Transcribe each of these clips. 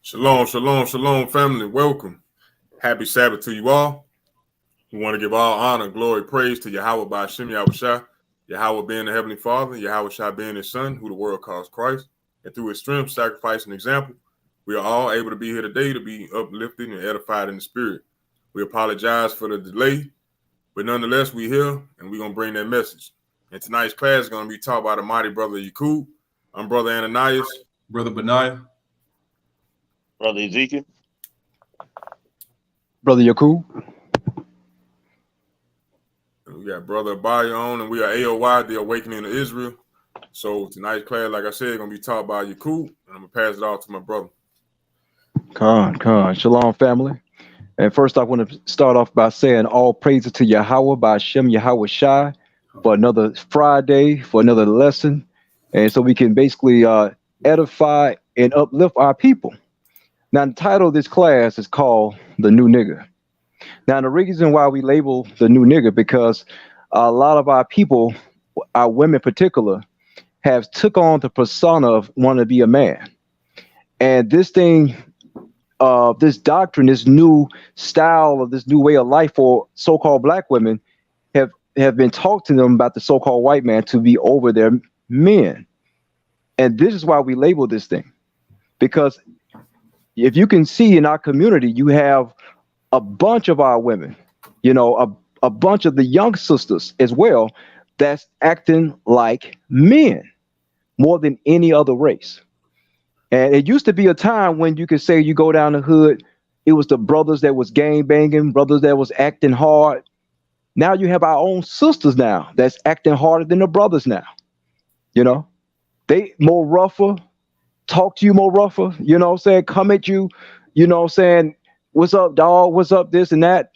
Shalom, shalom, shalom, family. Welcome. Happy Sabbath to you all. We want to give all honor, glory, praise to Yahweh by Hashem Yahushua, Yahweh being the Heavenly Father, Yahushua being His Son, who the world calls Christ, and through His strength, sacrifice, and example, we are all able to be here today to be uplifted and edified in the spirit. We apologize for the delay, but nonetheless, we're here, and we're going to bring that message. And tonight's class is going to be taught by the mighty brother Yakub. I'm Brother Ananias. Brother Benaiah. Brother Ezekiel. Brother Yakub. We got Brother Abaya on, and we are A.O.I, the Awakening of Israel. So tonight's class, like I said, is going to be taught by Yakub, and I'm going to pass it off to my brother. Khan. Shalom, family. And first, I want to start off by saying all praises to Yahweh by Hashem Yahushua for another Friday, for another lesson. And so we can basically edify and uplift our people. Now, the title of this class is called The New Nigger. Now, the reason why we label the new nigger, because a lot of our people, our women in particular, have took on the persona of wanting to be a man. And this thing, this doctrine, this new style of this new way of life for so-called black women have been taught to them about the so-called white man to be over their men. And this is why we label this thing. Because if you can see in our community, you have a bunch of our women, a bunch of the young sisters as well, that's acting like men more than any other race. And it used to be a time when you could say you go down the hood, it was the brothers that was gang banging, brothers that was acting hard. Now you have our own sisters now that's acting harder than the brothers now. They more rougher, talk to you more rougher, come at you, what's up, dog? What's up, this and that.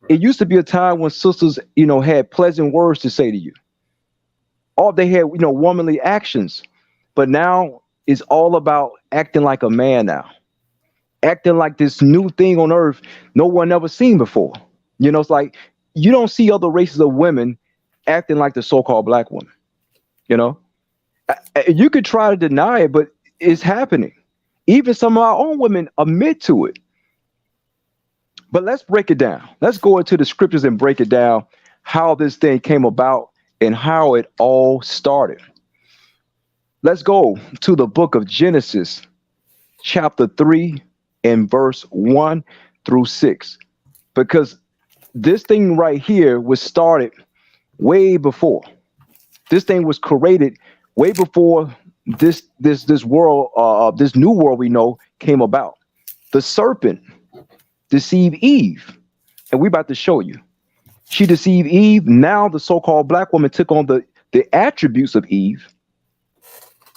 It used to be a time when sisters, had pleasant words to say to you. Or they had, womanly actions. But now it's all about acting like a man now. Acting like this new thing on earth no one ever seen before. It's like you don't see other races of women acting like the so-called black woman. You could try to deny it, but it's happening. Even some of our own women admit to it. But let's break it down. Let's go into the scriptures and break it down, how this thing came about and how it all started. Let's go to the book of Genesis, chapter 3 and verse 1 through 6. Because this thing right here was started way before. This thing was created way before this world, this new world we know came about. The serpent deceived Eve, and we're about to show you. She deceived Eve. Now the so-called black woman took on the attributes of Eve,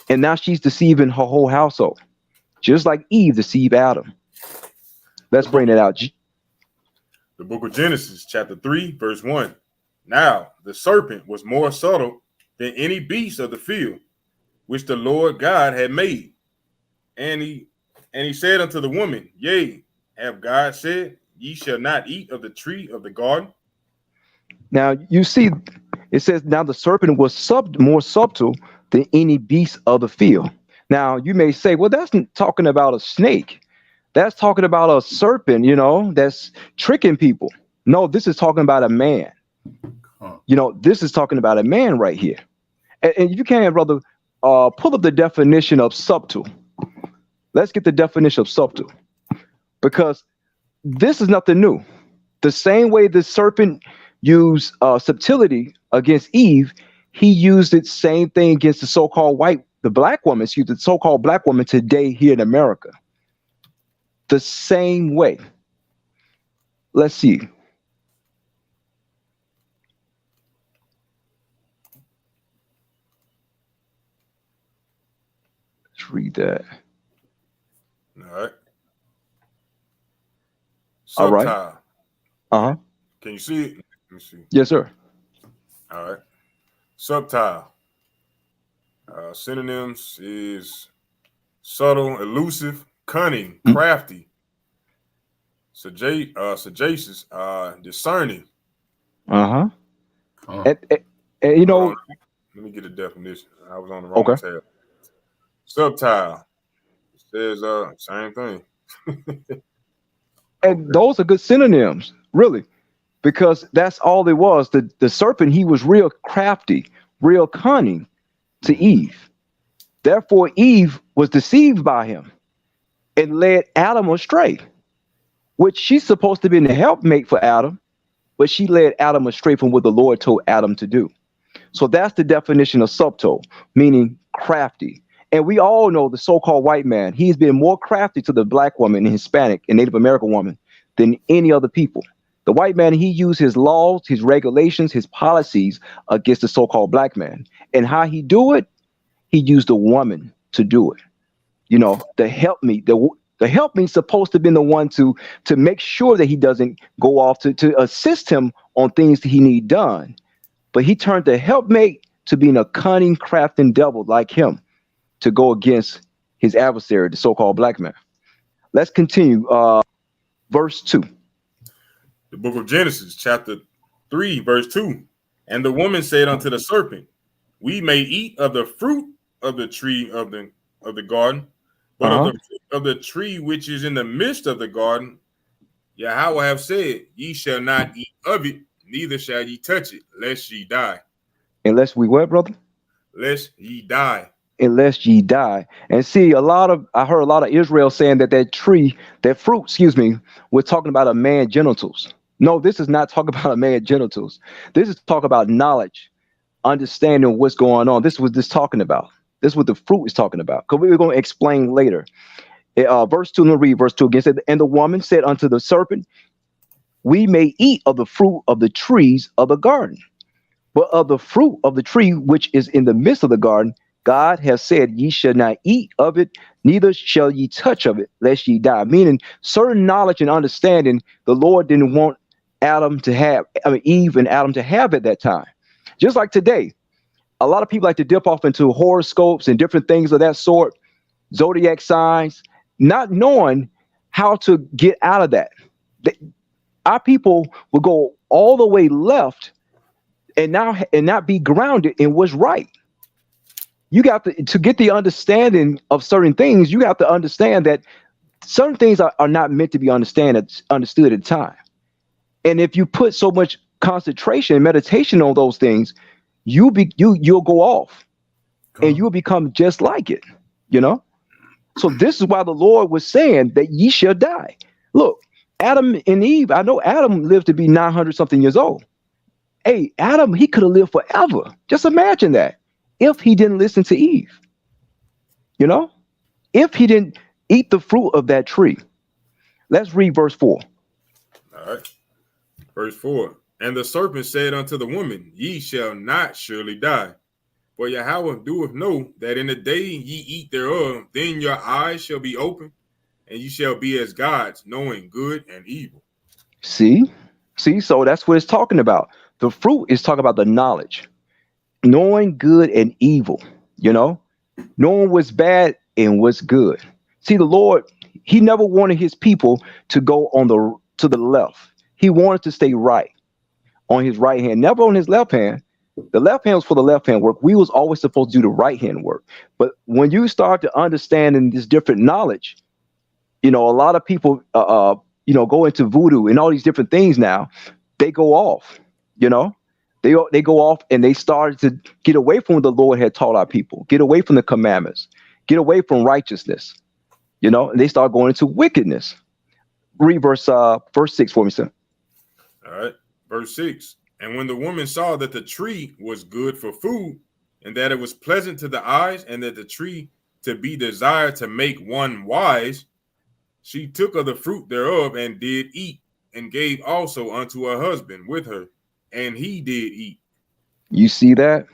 and now she's deceiving her whole household, just like Eve deceived Adam. Let's bring it out. The book of Genesis, chapter 3, verse 1. Now the serpent was more subtle than any beast of the field, which the Lord God had made. And he said unto the woman, Yea, have God said, ye shall not eat of the tree of the garden? Now you see, it says, now the serpent was more subtle than any beast of the field. Now you may say, well, that's talking about a snake. That's talking about a serpent, that's tricking people. No, this is talking about a man. This is talking about a man right here. And if you can, brother, pull up the definition of subtle. Let's get the definition of subtle. Because this is nothing new. The same way the serpent used subtlety against Eve, he used it same thing against the so-called the so-called black woman today here in America. The same way. Let's see. Let's read that. All right. All right. Subtile. Uh-huh. Can you see it? Let me see. Yes, sir. All right. Subtile. Synonyms is subtle, elusive, cunning, crafty, sagacious, discerning. Uh-huh. And let me get a definition. I was on the wrong tab. Subtile. It says same thing. And those are good synonyms, really, because that's all it was. The serpent, he was real crafty, real cunning to Eve. Therefore, Eve was deceived by him and led Adam astray, which she's supposed to be the helpmate for Adam, but she led Adam astray from what the Lord told Adam to do. So that's the definition of subtle, meaning crafty. And we all know the so-called white man, he's been more crafty to the black woman and Hispanic and Native American woman than any other people. The white man, he used his laws, his regulations, his policies against the so-called black man. And how he do it? He used a woman to do it. You know, the helpmeet, the helpmeet's supposed to be the one to make sure that he doesn't go off to assist him on things that he need done. But he turned the helpmate to being a cunning, crafting devil like him to go against his adversary, the so-called black man. Let's continue. Verse 2. The book of Genesis, chapter 3, verse 2. And the woman said unto the serpent, we may eat of the fruit of the tree of the garden, but of the tree which is in the midst of the garden, Yahweh have said, ye shall not eat of it, neither shall ye touch it, lest ye die. Unless we what, brother? Lest ye die. Unless ye die. And see, I heard a lot of Israel saying that tree, that fruit, we're talking about a man's genitals. No, this is not talking about a man's genitals. This is talking about knowledge, understanding what's going on. This is what this talking about. This is what the fruit is talking about. Because we're going to explain later. Verse 2, and read verse 2 again. Said, and the woman said unto the serpent, we may eat of the fruit of the trees of the garden, but of the fruit of the tree which is in the midst of the garden, God has said, ye shall not eat of it, neither shall ye touch of it, lest ye die. Meaning, certain knowledge and understanding the Lord didn't want Eve and Adam to have at that time. Just like today, a lot of people like to dip off into horoscopes and different things of that sort, zodiac signs, not knowing how to get out of that. Our people will go all the way left and not be grounded in what's right. You got to get the understanding of certain things. You have to understand that certain things are not meant to be understood at the time. And if you put so much concentration and meditation on those things, you'll go off and you'll become just like it, you know? So this is why the Lord was saying that ye shall die. Look, Adam and Eve, I know Adam lived to be 900 something years old. Hey, Adam, he could have lived forever. Just imagine that. If he didn't listen to Eve, you know, if he didn't eat the fruit of that tree. Let's read verse 4. All right. Verse 4. And the serpent said unto the woman, ye shall not surely die. For Yahweh doeth know that in the day ye eat thereof, then your eyes shall be open, and you shall be as gods, knowing good and evil. See, so that's what it's talking about. The fruit is talking about the knowledge, knowing good and evil, you know, knowing what's bad and what's good. See, the Lord, he never wanted his people to go to the left. He wanted to stay right on his right hand, never on his left hand. The left hand was for the left hand work. We was always supposed to do the right hand work. But when you start to understand in this different knowledge, you know, a lot of people, go into voodoo and all these different things now. They go off, you know, they go off and they started to get away from what the Lord had taught our people, get away from the commandments, get away from righteousness, you know, and they start going into wickedness. Read verse 6 for me, sir. All right. Verse 6. And when the woman saw that the tree was good for food, and that it was pleasant to the eyes, and that the tree to be desired to make one wise, she took of the fruit thereof and did eat, and gave also unto her husband with her, and he did eat. You see that?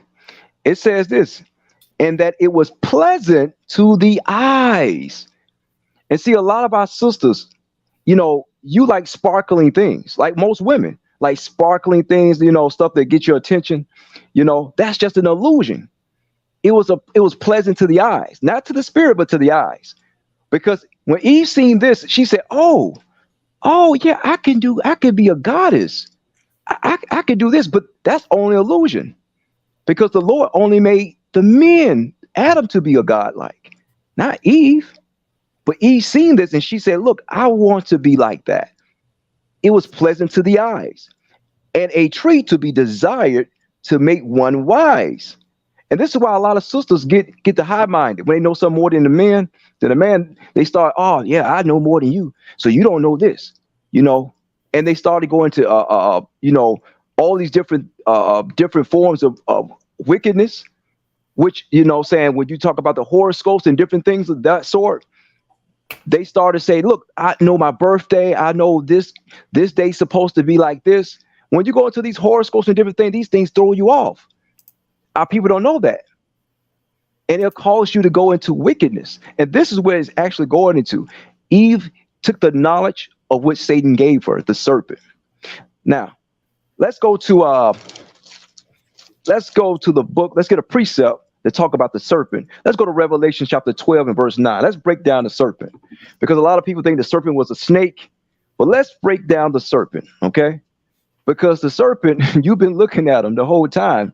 It says this, and that it was pleasant to the eyes. And see, a lot of our sisters, you know, you like sparkling things, like most women. Like sparkling things, you know, stuff that get your attention, you know, that's just an illusion. It was pleasant to the eyes, not to the spirit, but to the eyes. Because when Eve seen this, she said, oh yeah, I can be a goddess. I can do this, but that's only illusion. Because the Lord only made the men, Adam, to be a godlike, not Eve. But Eve seen this and she said, look, I want to be like that. It was pleasant to the eyes and a tree to be desired to make one wise. And this is why a lot of sisters get the high minded when they know something more than the man. Then the man, they start, oh yeah, I know more than you, so you don't know this, you know. And they started going to all these different forms of wickedness, which saying when you talk about the horoscopes and different things of that sort, they started to say, look, I know my birthday, I know this day's supposed to be like this. When you go into these horoscopes and different things, these things throw you off. Our people don't know that. And it'll cause you to go into wickedness. And this is where it's actually going into. Eve took the knowledge of which Satan gave her, the serpent. Now, let's go to the book. Let's get a precept to talk about the serpent. Let's go to Revelation chapter 12 and verse 9. Let's break down the serpent. Because a lot of people think the serpent was a snake. But let's break down the serpent, okay? Because the serpent, you've been looking at him the whole time.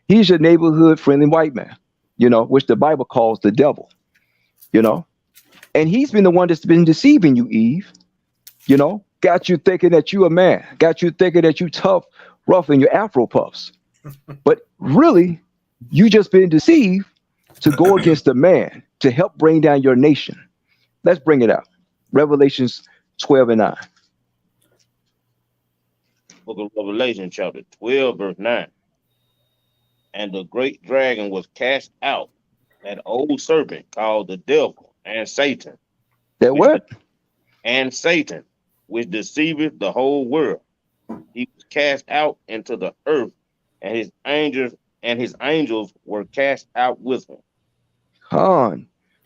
He's your neighborhood friendly white man, which the Bible calls the devil, and he's been the one that's been deceiving you, Eve, got you thinking that you a man, got you thinking that you tough, rough in your Afro puffs. But really, you just been deceived to go against the man to help bring down your nation. Let's bring it out. Revelations 12 and 9. Book of Revelation, chapter 12, verse 9. And the great dragon was cast out, that old serpent called the devil and Satan. That what? And Satan, which deceiveth the whole world. He was cast out into the earth, and his angels were cast out with him.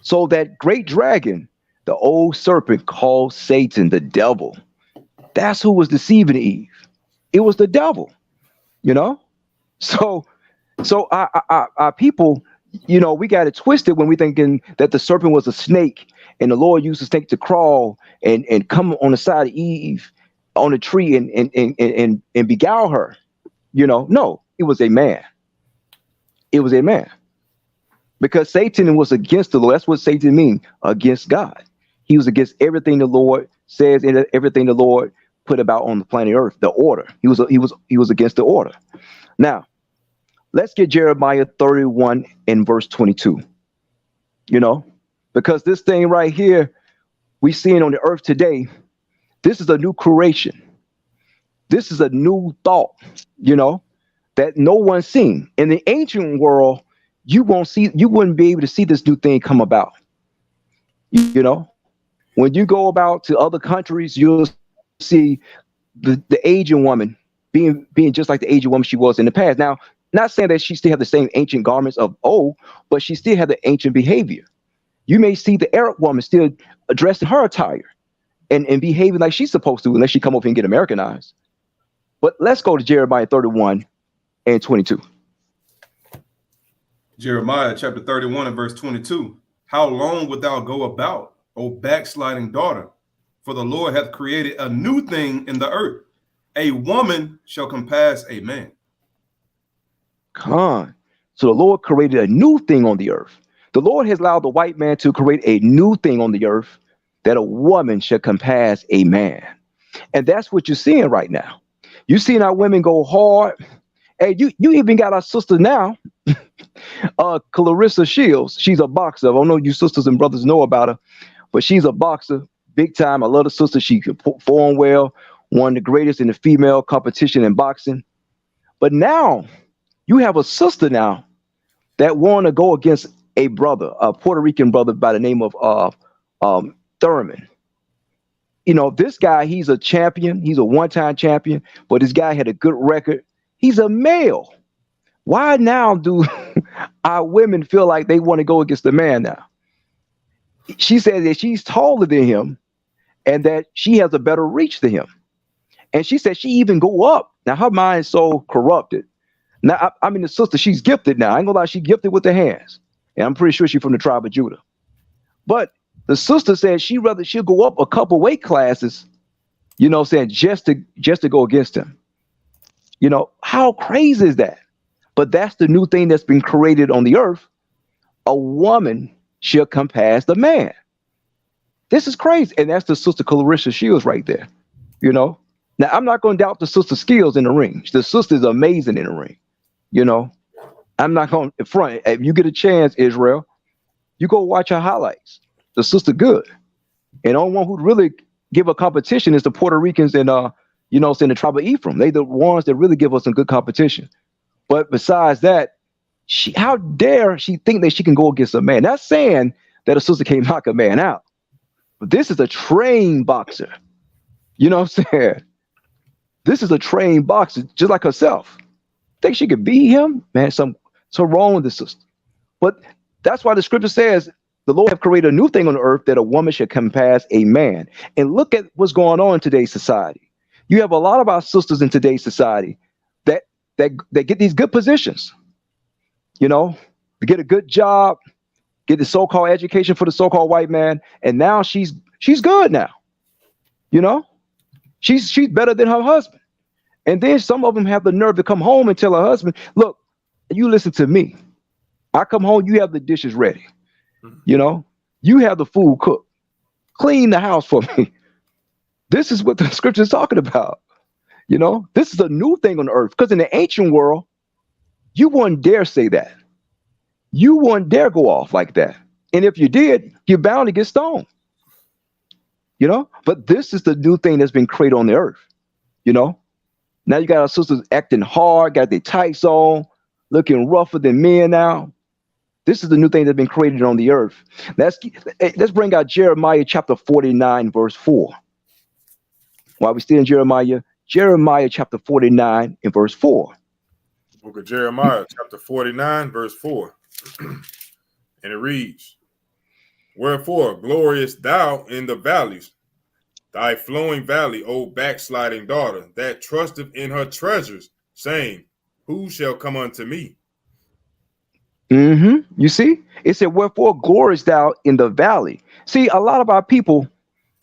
So that great dragon, the old serpent called Satan, the devil, that's who was deceiving Eve. It was the devil, So our people, we got it twisted when we thinking that the serpent was a snake and the Lord used the snake to crawl and come on the side of Eve on a tree and beguile her. No, it was a man. It was a man. Because Satan was against the Lord. That's what Satan means, against God. He was against everything the Lord says and everything the Lord put about on the planet Earth, the order. He was against the order. Now, let's get Jeremiah 31 and verse 22, because this thing right here we seeing on the earth today, this is a new creation. This is a new thought, that no one's seen. In the ancient world, you wouldn't be able to see this new thing come about. When you go about to other countries, you'll see the Asian woman being just like the Asian woman she was in the past. Now, not saying that she still have the same ancient garments of old, but she still had the ancient behavior. You may see the Arab woman still dressed in her attire and behaving like she's supposed to, unless she come over and get Americanized. But let's go to Jeremiah 31 and 22. Jeremiah chapter 31 and verse 22. How long wilt thou go about, O backsliding daughter? For the Lord hath created a new thing in the earth. A woman shall compass a man. So the Lord created a new thing on the earth. The Lord has allowed the white man to create a new thing on the earth, that a woman should compass a man. And that's what you're seeing right now. You're seeing our women go hard. Hey, you even got our sister now, Clarissa Shields. She's a boxer. I don't know if you sisters and brothers know about her, but she's a boxer, big time. I love the sister. She can perform well. One of the greatest in the female competition in boxing. But now you have a sister now that want to go against a brother, a Puerto Rican brother by the name of Thurman. This guy, he's a champion. He's a one-time champion, but this guy had a good record. He's a male. Why now do our women feel like they want to go against the man now? She said that she's taller than him and that she has a better reach than him. And she said she even go up. Now, her mind's so corrupted. Now, I mean, the sister, she's gifted now. I ain't gonna lie, she's gifted with the hands. And I'm pretty sure she's from the tribe of Judah. But the sister said she'll go up a couple weight classes, saying just to go against him. How crazy is that? But that's the new thing that's been created on the earth. A woman shall compass the man. This is crazy. And that's the sister Clarissa Shields right there. You know. Now I'm not going to doubt the sister's skills in the ring. The sister is amazing in the ring. You know. I'm not going to front. If you get a chance, Israel, you go watch her highlights. The sister good. And the only one who really give a competition is the Puerto Ricans and you know, in the tribe of Ephraim. They the ones that really give us some good competition. But besides that, how dare she think that she can go against a man? Not saying that a sister can't knock a man out. But this is a trained boxer. You know what I'm saying? This is a trained boxer, just like herself. Think she could beat him? Man, so wrong with the sister. But that's why the scripture says the Lord have created a new thing on the earth that a woman should compass a man. And look at what's going on in today's society. You have a lot of our sisters in today's society that get these good positions. You know, to get a good job, get the so-called education for the so-called white man, and now she's good now. You know, she's better than her husband. And then some of them have the nerve to come home and tell her husband, look, you listen to me. I come home, you have the dishes ready. You know, you have the food cooked. Clean the house for me. This is what the scripture is talking about. You know, this is a new thing on earth. Because in the ancient world, you wouldn't dare say that. You wouldn't dare go off like that. And if you did, you're bound to get stoned. You know, but this is the new thing that's been created on the earth. You know, now you got our sisters acting hard, got their tights on, looking rougher than men now. This is the new thing that's been created on the earth. Let's bring out Jeremiah chapter 49, verse 4. While we still in Jeremiah chapter 49 and verse 4. Book of Jeremiah chapter 49, verse 4. And it reads, wherefore gloriest thou in the valleys, thy flowing valley, O backsliding daughter, that trusteth in her treasures, saying, who shall come unto me? You see, it said, wherefore gloriest thou in the valley. See, a lot of our people,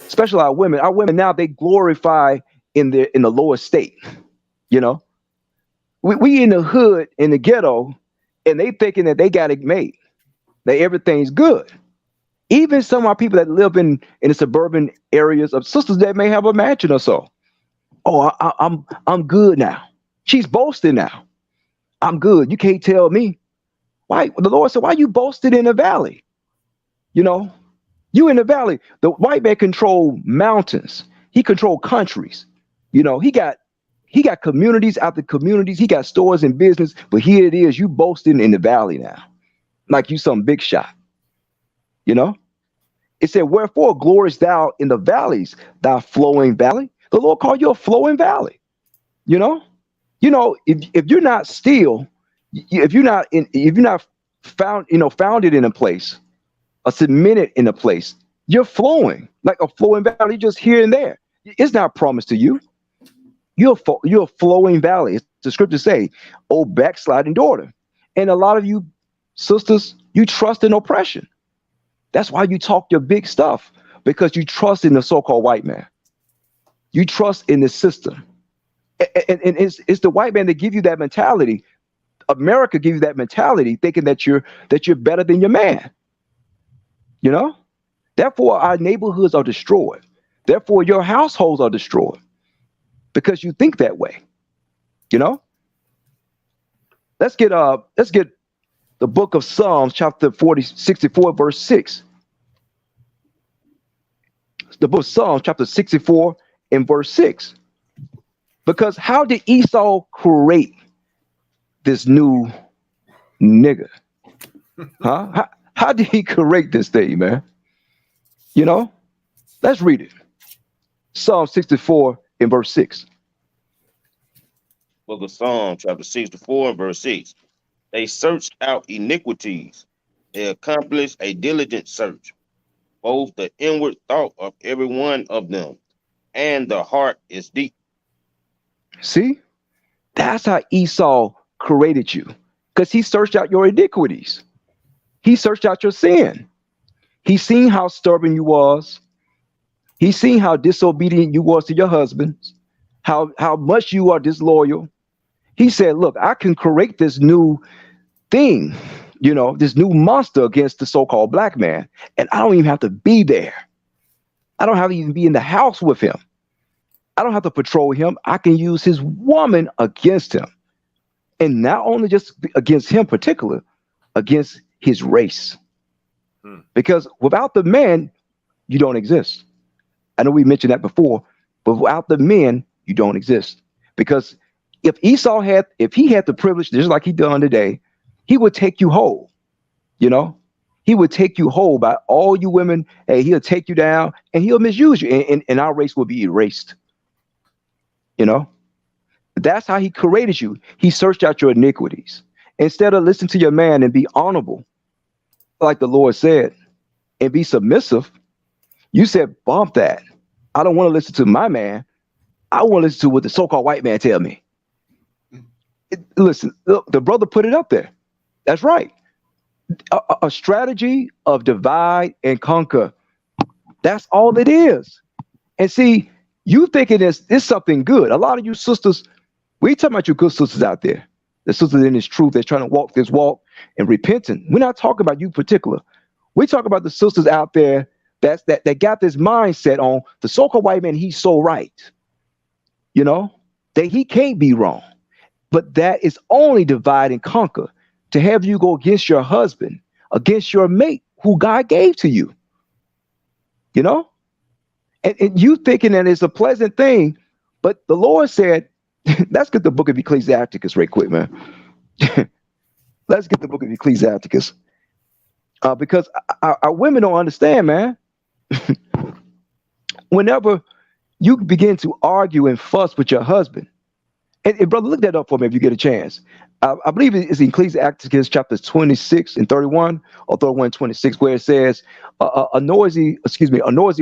especially our women now, they glorify in the lower state. You know, we in the hood, in the ghetto, and they thinking that they got it made, that everything's good. Even some of our people that live in the suburban areas of sisters that may have a mansion or so. Oh, I'm good now. She's boasting now. I'm good. You can't tell me. Why? The Lord said, why you boasted in the valley? You know, you in the valley. The white man control mountains. He control countries. You know, he got communities after communities. He got stores and business. But here it is, you boasting in the valley now, like you some big shot. You know, it said, wherefore gloriest thou in the valleys, thou flowing valley. The Lord called you a flowing valley. You know, if you're not still, if you're not founded in a place, or cemented in a place, you're flowing like a flowing valley, just here and there. It's not promised to you. You're a flowing valley. The scriptures say, "Oh, backsliding daughter." And a lot of you sisters, you trust in oppression. That's why you talk your big stuff, because you trust in the so-called white man. You trust in the system. And it's the white man that give you that mentality. America gives you that mentality, thinking that you're better than your man. You know? Therefore, our neighborhoods are destroyed. Therefore, your households are destroyed. Because you think that way. You know? Let's get the book of Psalms, chapter 64, verse 6. The book of Psalms, chapter 64 and verse 6. Because how did Esau create this new nigga? Huh? How did he create this thing, man? You know? Let's read it. Psalm 64 and verse 6. Book of Psalms, chapter 64 and verse 6. They searched out iniquities. They accomplished a diligent search, both the inward thought of every one of them, and the heart is deep. See? That's how Esau created you. Because he searched out your iniquities. He searched out your sin. He seen how stubborn you was. He seen how disobedient you was to your husband. How much you are disloyal. He said, look, I can create this new thing, you know, this new monster against the so-called black man. And I don't even have to be there. I don't have to even be in the house with him. I don't have to patrol him. I can use his woman against him. And not only just against him particular, against his race. Because without the man, you don't exist. I know we mentioned that before, but without the men, you don't exist. Because if he had the privilege, just like he done today, he would take you whole. You know, he would take you whole by all you women. Hey, he'll take you down and he'll misuse you, and our race will be erased. You know, that's how he created you. He searched out your iniquities. Instead of listening to your man and be honorable, like the Lord said, and be submissive, you said, bump that. I don't want to listen to my man. I want to listen to what the so-called white man tell me. Listen, look, the brother put it up there. That's right. A strategy of divide and conquer. That's all it is. And see, you thinking it's something good. A lot of you sisters, we talking about you good sisters out there. The sisters in this truth that's trying to walk this walk and repenting. We're not talking about you particular. We talk about the sisters out there that got this mindset on the so-called white man. He's so right. You know, that he can't be wrong. But that is only divide and conquer, to have you go against your husband, against your mate who God gave to you. You know, and you thinking that it's a pleasant thing, but the Lord said, let's get the book of Ecclesiasticus right quick, man. Let's get the book of Ecclesiasticus. Because our women don't understand, man. Whenever you begin to argue and fuss with your husband, and brother, look that up for me if you get a chance. I believe it's in Ecclesiasticus chapters 26 and 31 or 31 and 26, where it says a noisy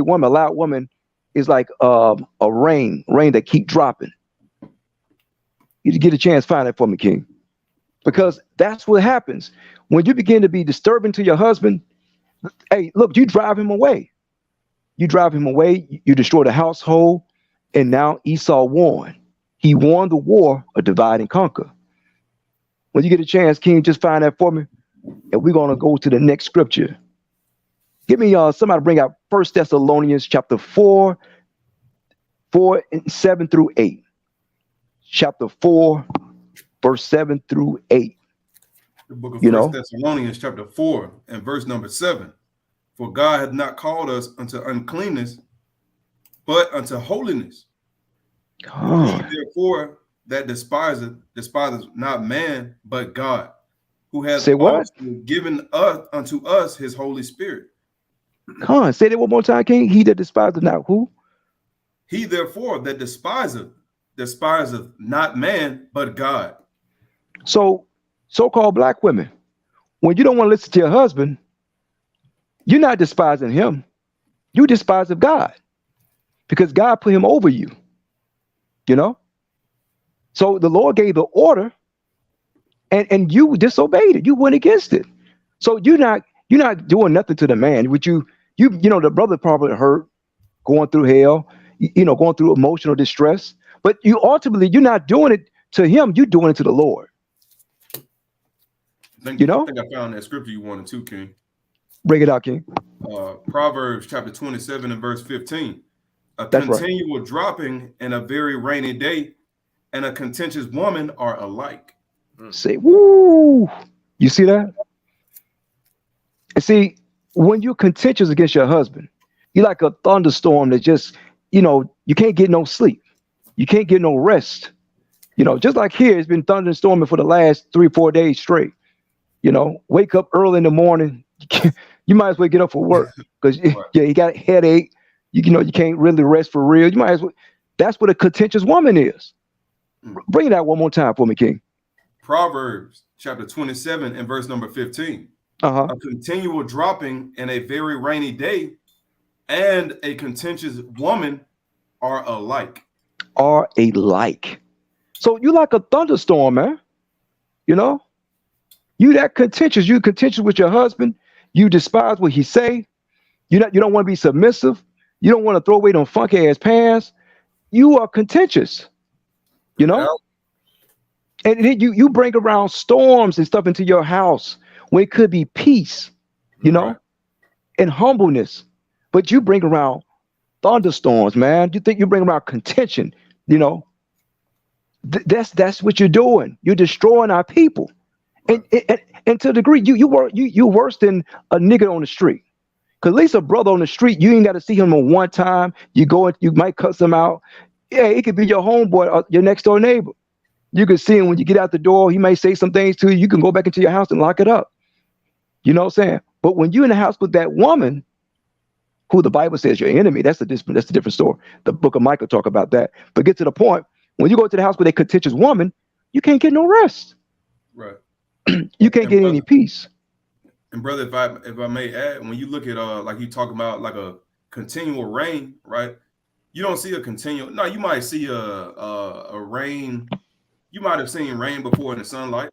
woman, a loud woman is like a rain that keep dropping. You get a chance, find that for me, King. Because that's what happens. When you begin to be disturbing to your husband, hey, look, you drive him away. You drive him away, you destroy the household, and now Esau won. He won the war of divide and conquer. When you get a chance, King, just find that for me. And we're going to go to the next scripture. Give me somebody bring out 1 Thessalonians chapter 4, 7 through 8. Chapter 4, verse 7 through 8. The book of 1 Thessalonians chapter 4 and verse number 7. For God hath not called us unto uncleanness, but unto holiness. He therefore that despiseth not man, but God, who has also given unto us his Holy Spirit. Say that one more time, King. He that despiseth not who? He therefore that despiseth not man, but God. So-called black women, when you don't want to listen to your husband, you're not despising him. You despise of God, because God put him over you. You know? So the Lord gave the order, and you disobeyed it. You went against it. So you're not doing nothing to the man. Which you know, the brother probably hurt, going through hell, going through emotional distress. But you're not doing it to him. You're doing it to the Lord. I think I found that scripture you wanted to, King. Bring it out, King. Proverbs chapter 27 and verse 15. A That's continual dropping and a very rainy day and a contentious woman are alike. Say, woo! You see that? And see, when you're contentious against your husband, you're like a thunderstorm that just, you can't get no sleep. You can't get no rest. Just like here, it's been thunderstorming for the last 3-4 days straight. Wake up early in the morning. You might as well get up for work because you got a headache. You can't really rest for real. You might as well. That's what a contentious woman is. Bring that one more time for me, King. Proverbs chapter 27 and verse number 15. A continual dropping and a very rainy day and a contentious woman are alike. So you like a thunderstorm, man. You that contentious. You contentious with your husband. You despise what he say. You don't want to be submissive. You don't want to throw away them funky ass pants. You are contentious. And then you bring around storms and stuff into your house when it could be peace, and humbleness. But you bring around thunderstorms, man. You think you bring about contention, you know? That's what you're doing. You're destroying our people. And to a degree, you worse than a nigga on the street. Cause at least a brother on the street, you ain't got to see him on one time. You go and you might cuss him out. Yeah, it could be your homeboy or your next door neighbor. You can see him when you get out the door. He may say some things to you. You can go back into your house and lock it up. You know what I'm saying? But when you're in the house with that woman, who the Bible says your enemy, that's a different story. The book of Micah talk about that. But get to the point. When you go to the house with a contentious woman, you can't get no rest. Right. You can't get any peace. And brother, if I may add, when you look at like you talk about like a continual rain, right? You don't see a continual. No, you might see a rain. You might have seen rain before in the sunlight,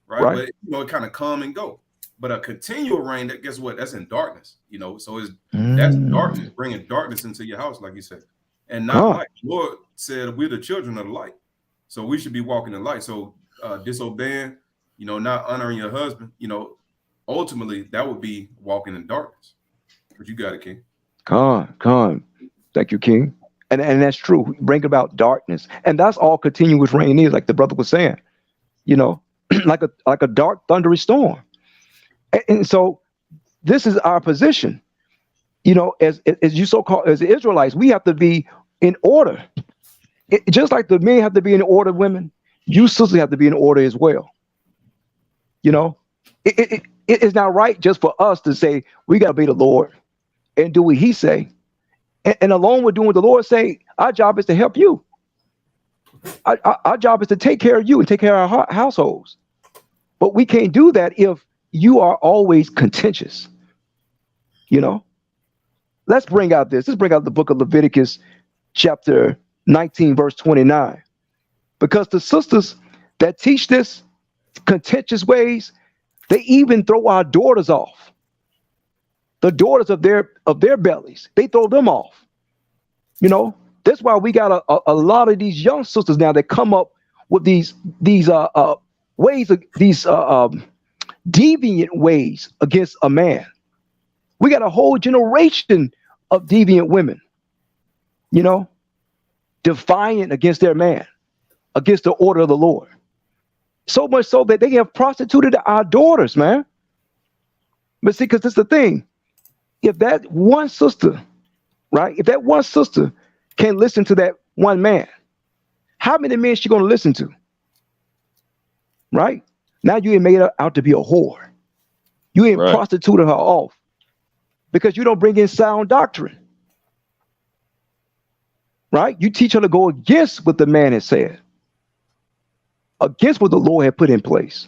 right? But you know it kind of come and go. But a continual rain, that guess what? That's in darkness, you know. So that's darkness, bringing darkness into your house, like you said, and not light. The Lord said we're the children of the light, so we should be walking in light. So disobeying, you know, not honoring your husband, you know, ultimately that would be walking in darkness. But you got it, King. Con. Thank you, King. And that's true. Bring about darkness, and that's all continuous rain is, like the brother was saying. You know, like a dark, thundery storm. And so this is our position. You know, as you so-called as the Israelites, we have to be in order. Just like the men have to be in order, women, you sisters have to be in order as well. You know, it is not right just for us to say we got to be the Lord and do what He say. And along with doing what the Lord say, our job is to help you. Our job is to take care of you and take care of our households. But we can't do that if you are always contentious. You know, let's bring out the book of Leviticus, chapter 19, verse 29. Because the sisters that teach this contentious ways, they even throw our daughters off. The daughters of their bellies, they throw them off. You know, that's why we got a lot of these young sisters now that come up with these ways of these deviant ways against a man. We got a whole generation of deviant women, you know, defiant against their man, against the order of the Lord. So much so that they have prostituted our daughters, man. But see, because this is the thing. If that one sister, right? If that one sister can listen to that one man, how many men is she going to listen to? Right? Now you ain't made her out to be a whore. You ain't prostituted her off because you don't bring in sound doctrine. Right? You teach her to go against what the man has said, against what the Lord had put in place.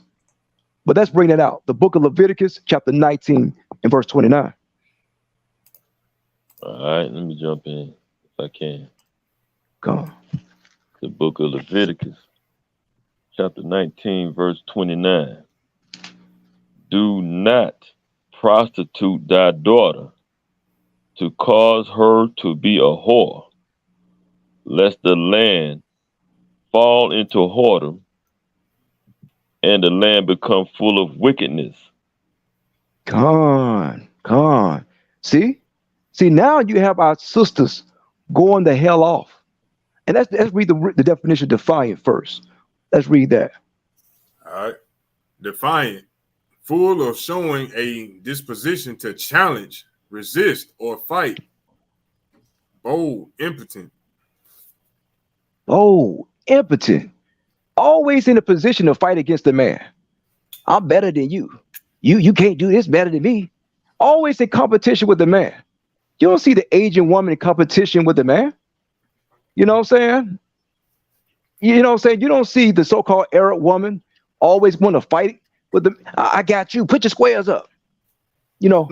But let's bring that out. The book of Leviticus, chapter 19 and verse 29. All right, let me jump in if I can. Come on. The book of Leviticus, chapter 19, verse 29. Do not prostitute thy daughter to cause her to be a whore, lest the land fall into whoredom and the land become full of wickedness. Come on. See, now you have our sisters going the hell off. And let's read the definition of defiant first. Let's read that. All right. Defiant, full of showing a disposition to challenge, resist, or fight. Bold, impotent. Oh, impotent. Always in a position to fight against the man. I'm better than you. You can't do this better than me. Always in competition with the man. You don't see the Asian woman in competition with the man. You know what I'm saying? You know what I'm saying? You don't see the so-called Arab woman always want to fight with the, I got you, put your squares up. You know,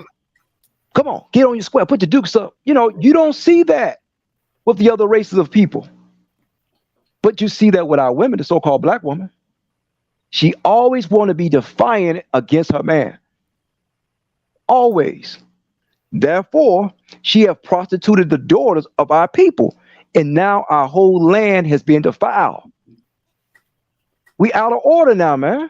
come on, get on your square, put your dukes up. You know, you don't see that with the other races of people. But you see that with our women, the so-called black woman. She always want to be defiant against her man. Always. Therefore, she have prostituted the daughters of our people, and now our whole land has been defiled. We out of order now, man.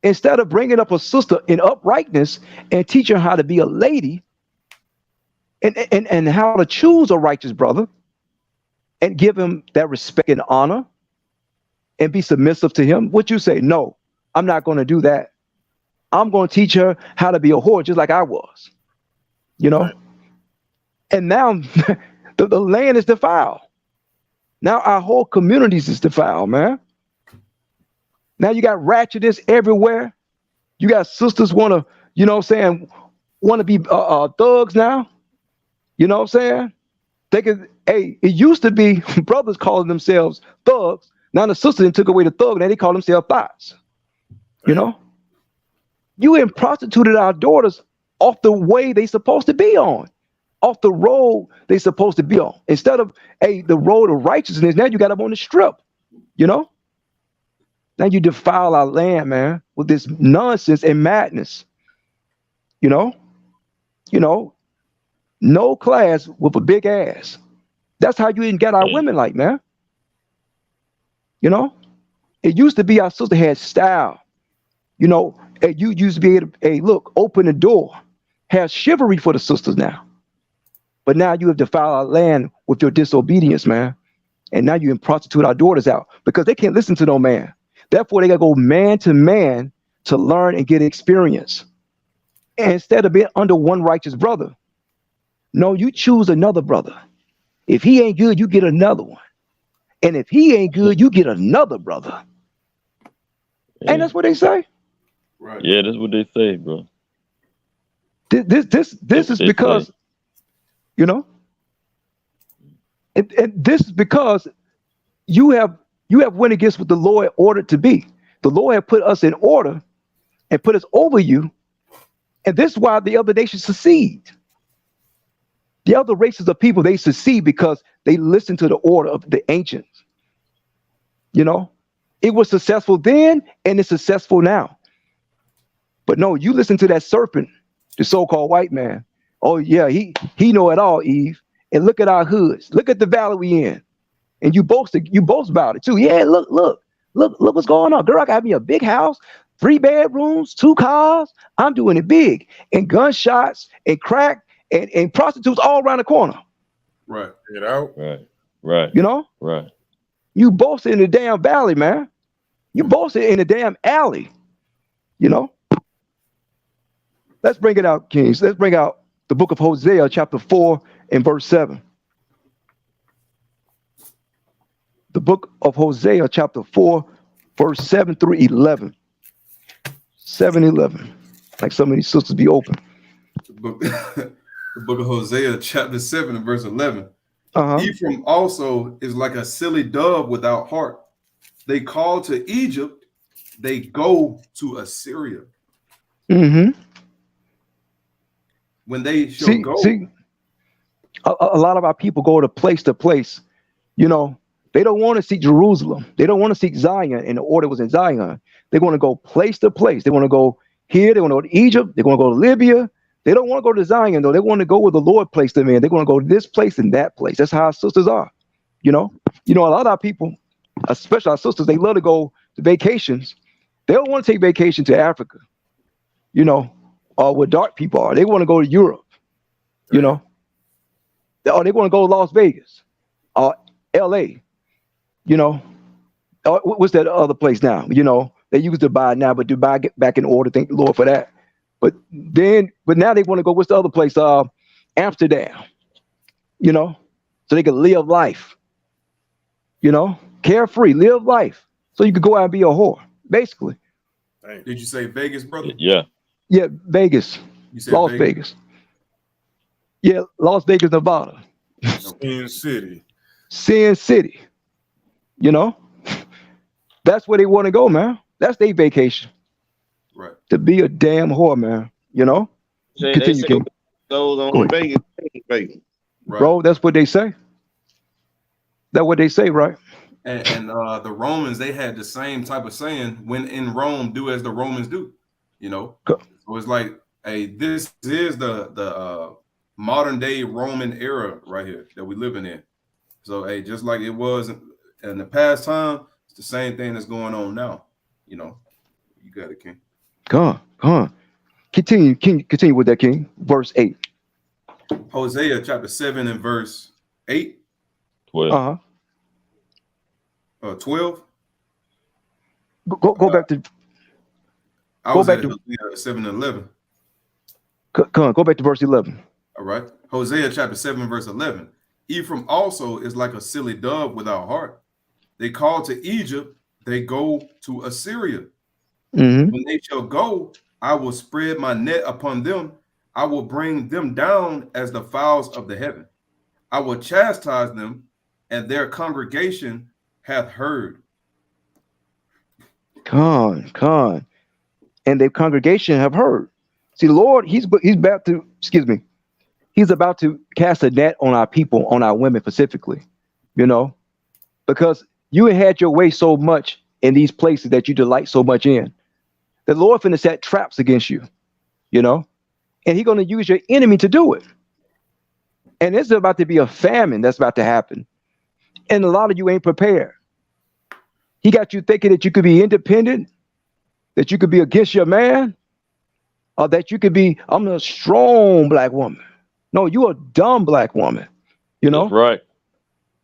Instead of bringing up a sister in uprightness and teaching her how to be a lady and how to choose a righteous brother and give him that respect and honor and be submissive to him. What you say? No, I'm not going to do that. I'm going to teach her how to be a whore just like I was, you know? Right. And now the land is defiled. Now our whole communities is defiled, man. Now you got ratchetness everywhere. You got sisters want to, you know what I'm saying, want to be thugs now. You know what I'm saying? They could, hey, it used to be brothers calling themselves thugs. Now the sisters took away the thug, now they call themselves thighs. You know? You ain't prostituted our daughters off the way they supposed to be on, off the road they supposed to be on. Instead of, hey, the road of righteousness, now you got them on the strip, you know? Now you defile our land, man, with this nonsense and madness. You know? No class with a big ass. That's how you didn't get our women like, man. You know? It used to be our sister had style. You know, you used to be able to, hey, look, open the door. Have chivalry for the sisters now. But now you have defiled our land with your disobedience, man. And now you prostitute our daughters out because they can't listen to no man. Therefore, they got to go man to learn and get experience. And instead of being under one righteous brother, no, you choose another brother. If he ain't good, you get another one. And if he ain't good, you get another brother. Yeah. And that's what they say. Right. Yeah, that's what they say, bro. This is because, you know, and this is because you have went against what the Lord ordered to be. The Lord had put us in order and put us over you. And this is why the other nations succeed. The other races of people, they succeed because they listen to the order of the ancients. You know, it was successful then and it's successful now. But no, you listen to that serpent, the so-called white man. Oh yeah, he know it all, Eve. And look at our hoods. Look at the valley we in. And you boast about it too. Yeah, look what's going on. Girl, I got me a big house, 3 bedrooms, 2 cars. I'm doing it big. And gunshots and crack and prostitutes all around the corner. Right. Get out. Right. You know? Right. You boasted in the damn valley, man. You boasted in the damn alley. You know? Let's bring it out, Kings. Let's bring out the book of Hosea, chapter 4 and verse 7. The book of Hosea, chapter 4, verse 7 through 11. 7-11. Like some of these sisters be open. The book of Hosea, chapter 7 and verse 11. Uh-huh. Ephraim also is like a silly dove without heart. They call to Egypt, they go to Assyria. Mm-hmm. When they shall go. See, a lot of our people go to place. You know, they don't want to seek Jerusalem. They don't want to seek Zion, and the order was in Zion. They want to go place to place. They want to go here. They want to go to Egypt. They want to go to Libya. They don't want to go to Zion, though. They want to go where the Lord placed them in. They want to go to this place and that place. That's how our sisters are. You know, a lot of our people, especially our sisters, they love to go to vacations. They don't want to take vacation to Africa, you know, or where dark people are. They want to go to Europe, you know, or they want to go to Las Vegas or L.A., you know. What's that other place now? You know, they use Dubai now, but Dubai get back in order. Thank the Lord for that. But now they want to go, what's the other place? Amsterdam, you know, so they can live life, you know, carefree, live life. So you could go out and be a whore, basically. Did you say Vegas, brother? Yeah. Yeah, Vegas. You said Las Vegas. Yeah, Las Vegas, Nevada. Sin City. You know, that's where they want to go, man. That's their vacation. Right. To be a damn whore, man. You know? Continue, King. Goes on Vegas. Right. Bro, that's what they say. That's what they say, right? And the Romans, they had the same type of saying, when in Rome, do as the Romans do. You know? So it's like, hey, this is the modern day Roman era right here that we living in. So, hey, just like it was in the past time, it's the same thing that's going on now. You know? You got it, King. Come on. Continue with that, King. Verse 8. Hosea chapter 7 and verse 8, 12. 12. Go back to I go was back at to Hosea 7 and 11. come on, go back to verse 11. All right. Hosea chapter 7, verse 11. Ephraim also is like a silly dove without heart. They call to Egypt, they go to Assyria. Mm-hmm. When they shall go, I will spread my net upon them. I will bring them down as the fowls of the heaven. I will chastise them, and their congregation hath heard. Come on. And the congregation have heard. See, the Lord, he's about to, excuse me, he's about to cast a net on our people, on our women specifically, you know, because you had your way so much in these places that you delight so much in. The Lord finna set traps against you, you know, and he's going to use your enemy to do it. And it's about to be a famine that's about to happen. And a lot of you ain't prepared. He got you thinking that you could be independent, that you could be against your man, or that you could be, I'm a strong black woman. No, you a dumb black woman, you know? That's right.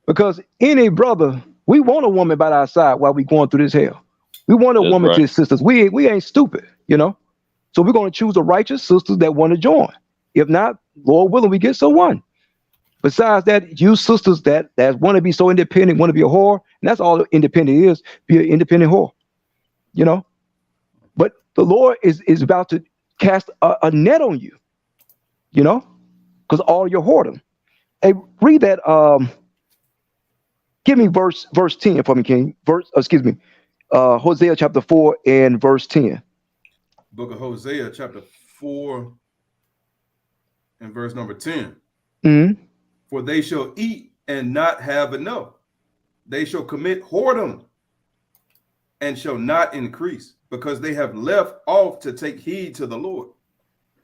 Because any brother, we want a woman by our side while we going through this hell. We want a That's woman right. to assist us. We ain't stupid, you know? So we're going to choose a righteous sister that want to join. If not, Lord willing, we get someone. Besides that, you sisters that want to be so independent, want to be a whore, and that's all independent is, be an independent whore, you know? But the Lord is about to cast a net on you, you know? Because all your whoredom. Hey, read that, give me verse 10 for me, King. Hosea chapter 4 and verse 10. Book of Hosea chapter 4 and verse number 10. Mm-hmm. For they shall eat and not have enough. They shall commit whoredom and shall not increase, because they have left off to take heed to the Lord.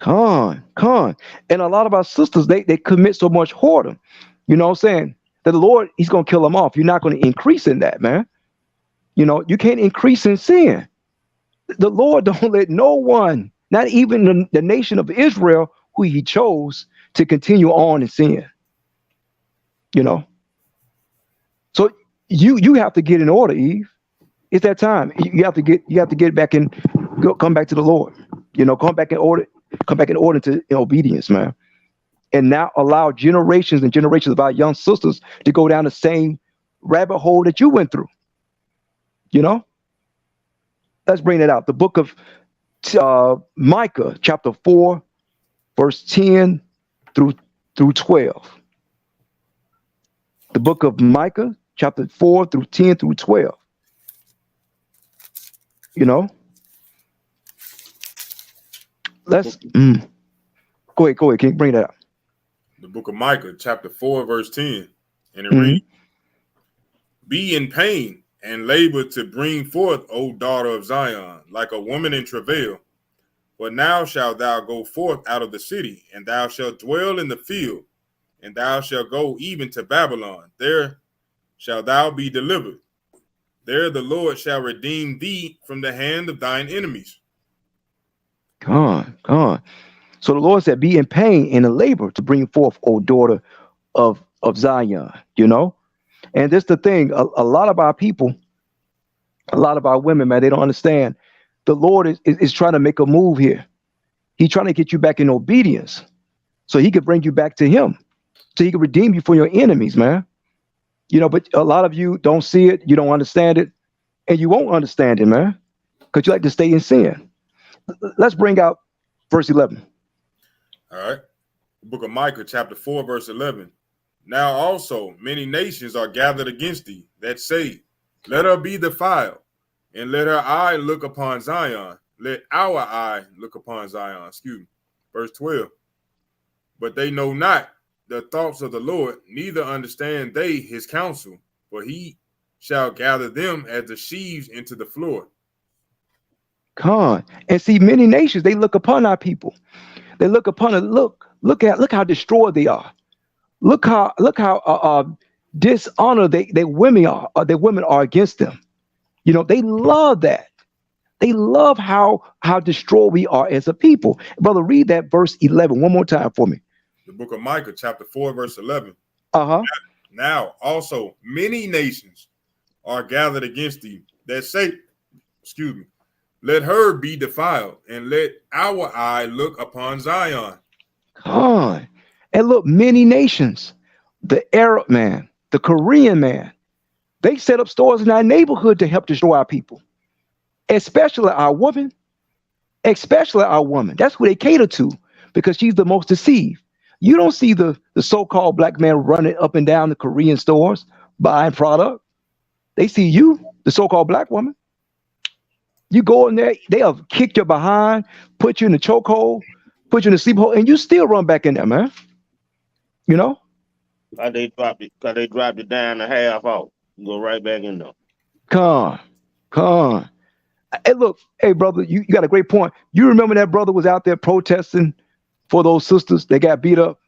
Come on. And a lot of our sisters, they commit so much whoredom, you know what I'm saying? That the Lord, he's going to kill them off. You're not going to increase in that, man. You know, you can't increase in sin. The Lord don't let no one, not even the nation of Israel, who he chose, to continue on in sin. You know, so you have to get in order, Eve. It's that time. You have to get back in, come back to the Lord. You know, come back in order to in obedience, man. And not allow generations and generations of our young sisters to go down the same rabbit hole that you went through. You know, let's bring that out. The book of Micah, chapter 4, verse 10 through 12. The book of Micah, chapter 4 through 10 through 12. You know, let's go ahead, King, bring that up. The book of Micah, chapter 4, verse 10. And it reads, Be in pain and labor to bring forth, O daughter of Zion, like a woman in travail. For now shalt thou go forth out of the city, and thou shalt dwell in the field, and thou shalt go even to Babylon. There shalt thou be delivered. There the Lord shall redeem thee from the hand of thine enemies. Come on. So the Lord said, be in pain and in labor to bring forth, O daughter of Zion, you know? And this the thing, a lot of our people, a lot of our women, man, they don't understand. The Lord is trying to make a move here. He's trying to get you back in obedience so he could bring you back to him, so he could redeem you from your enemies, man. You know, but a lot of you don't see it, you don't understand it, and you won't understand it, man, because you like to stay in sin. Let's bring out verse 11. All right. The book of Micah, chapter 4, verse 11. Now also many nations are gathered against thee that say, let her be defiled, and let her eye look upon Zion. Let our eye look upon Zion. Excuse me. Verse 12. But they know not the thoughts of the Lord, neither understand they his counsel, for he shall gather them as the sheaves into the floor. Come on. And see, many nations, they look upon our people. They look upon it. Look how destroyed they are. Look how dishonored they women are. Their women are against them. You know, they love that. They love how destroyed we are as a people. Brother, read that verse 11 one more time for me. The book of Micah, chapter 4, verse 11. Uh-huh. Now also many nations are gathered against thee that say, excuse me, let her be defiled, and let our eye look upon Zion. Con. And look, many nations, the Arab man, the Korean man, they set up stores in our neighborhood to help destroy our people, especially our women, especially our woman. That's who they cater to because she's the most deceived. You don't see the so-called black man running up and down the Korean stores buying product. They see you, the so-called black woman. You go in there, they'll kick your behind, put you in the chokehold, put you in the sleep hole, and you still run back in there, man. You know? How they dropped it? Cause they dropped it down to half off. You go right back in there. Come on. Hey, look, hey, brother, you got a great point. You remember that brother was out there protesting for those sisters that got beat up?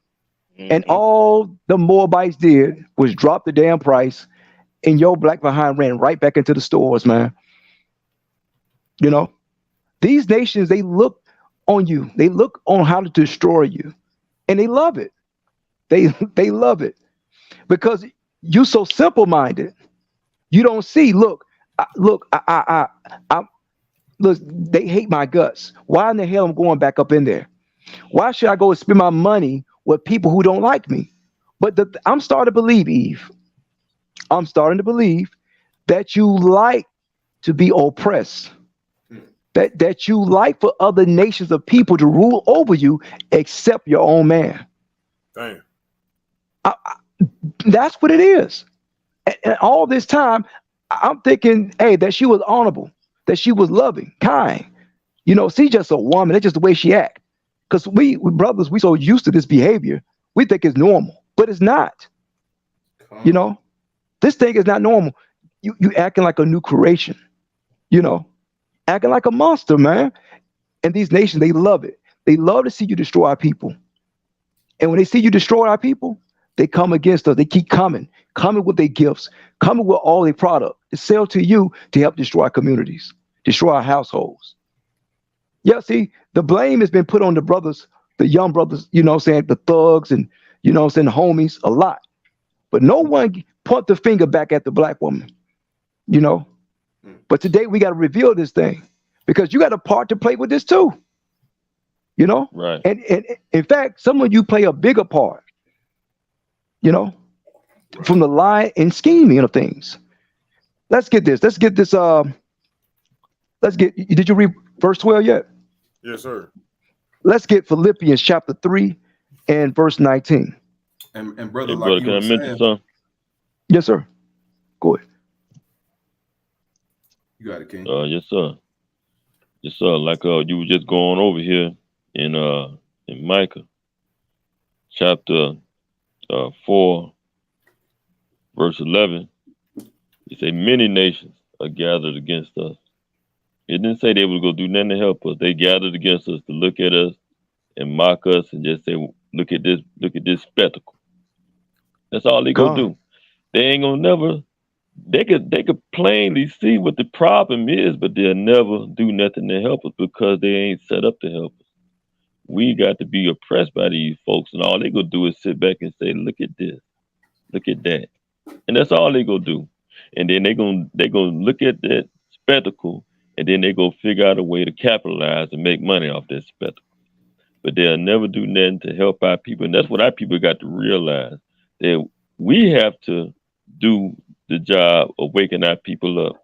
And all the Moabites did was drop the damn price, and your black behind ran right back into the stores, man. You know, these nations, they look on you. They look on how to destroy you, and they love it. They love it because you're so simple-minded. You don't see. Look, look. Look. They hate my guts. Why in the hell am I going back up in there? Why should I go and spend my money with people who don't like me? But I'm starting to believe, Eve. I'm starting to believe that you like to be oppressed. That you like for other nations of people to rule over you except your own man. Damn. That's what it is. And all this time, I'm thinking, hey, that she was honorable, that she was loving, kind. You know, she's just a woman. That's just the way she act. Because we brothers, we so used to this behavior, we think it's normal, but it's not. You know, this thing is not normal. You acting like a new creation. You know, acting like a monster, man. And these nations, they love it. They love to see you destroy our people. And when they see you destroy our people, they come against us. They keep coming with their gifts, coming with all their product to sell to you to help destroy our communities, destroy our households. Yeah, see, the blame has been put on the brothers, the young brothers, you know what I'm saying, the thugs and, you know what I'm saying, the homies a lot. But no one point the finger back at the black woman, you know. But today we got to reveal this thing because you got a part to play with this too, you know. Right. And in fact, some of you play a bigger part, you know, from the lie and scheming of things. Let's get this. Let's get. Did you read verse 12 yet? Yes, sir. Let's get Philippians chapter 3 and verse 19. And brother, Hey, like brother, you can I were mention saying, something? Yes, sir. Go ahead. you got it, King. Yes, sir. Yes, sir. Like you were just going over here in Micah chapter 4, verse 11. It say many nations are gathered against us. It didn't say they would go do nothing to help us. They gathered against us to look at us and mock us and just say, look at this spectacle. That's all they go do. They ain't gonna never. They could plainly see what the problem is, but they'll never do nothing to help us because they ain't set up to help us. We got to be oppressed by these folks, and all they gonna do is sit back and say, "Look at this, look at that," and that's all they gonna do. And then they gonna look at that spectacle, and then they go figure out a way to capitalize and make money off that spectacle. But they'll never do nothing to help our people, and that's what our people got to realize, that we have to do the job of waking our people up,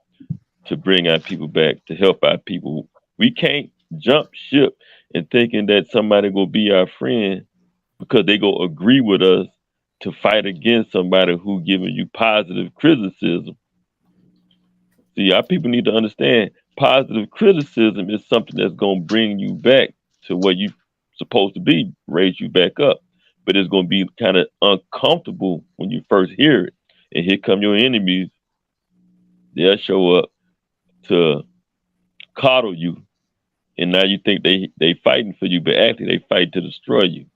to bring our people back, to help our people. We can't jump ship and thinking that somebody gonna be our friend because they go agree with us to fight against somebody who giving you positive criticism. See, our people need to understand positive criticism is something that's gonna bring you back to where you supposed to be, raise you back up. But it's gonna be kind of uncomfortable when you first hear it. And here come your enemies. They'll show up to coddle you. And now you think they fighting for you, but actually they fight to destroy you.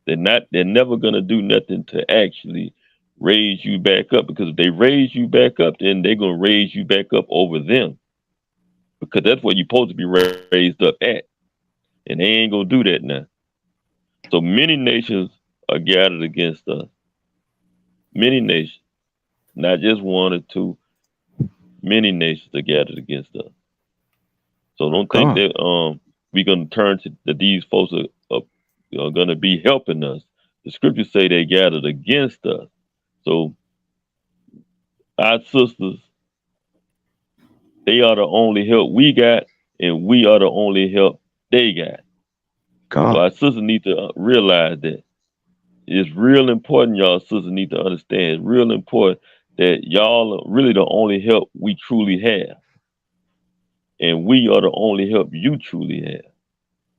They're never gonna do nothing to actually raise you back up, because if they raise you back up, then they're gonna raise you back up over them. Because that's what you're supposed to be raised up at. And they ain't gonna do that now. So many nations are gathered against us. Many nations, not just one or two. Many nations are gathered against us. So don't think that we're gonna turn to that these folks are gonna be helping us. The scriptures say they gathered against us. So our sisters, they are the only help we got, and we are the only help they got. So our sisters need to realize that. It's real important, y'all sisters need to understand. It's real important that y'all are really the only help we truly have. And we are the only help you truly have.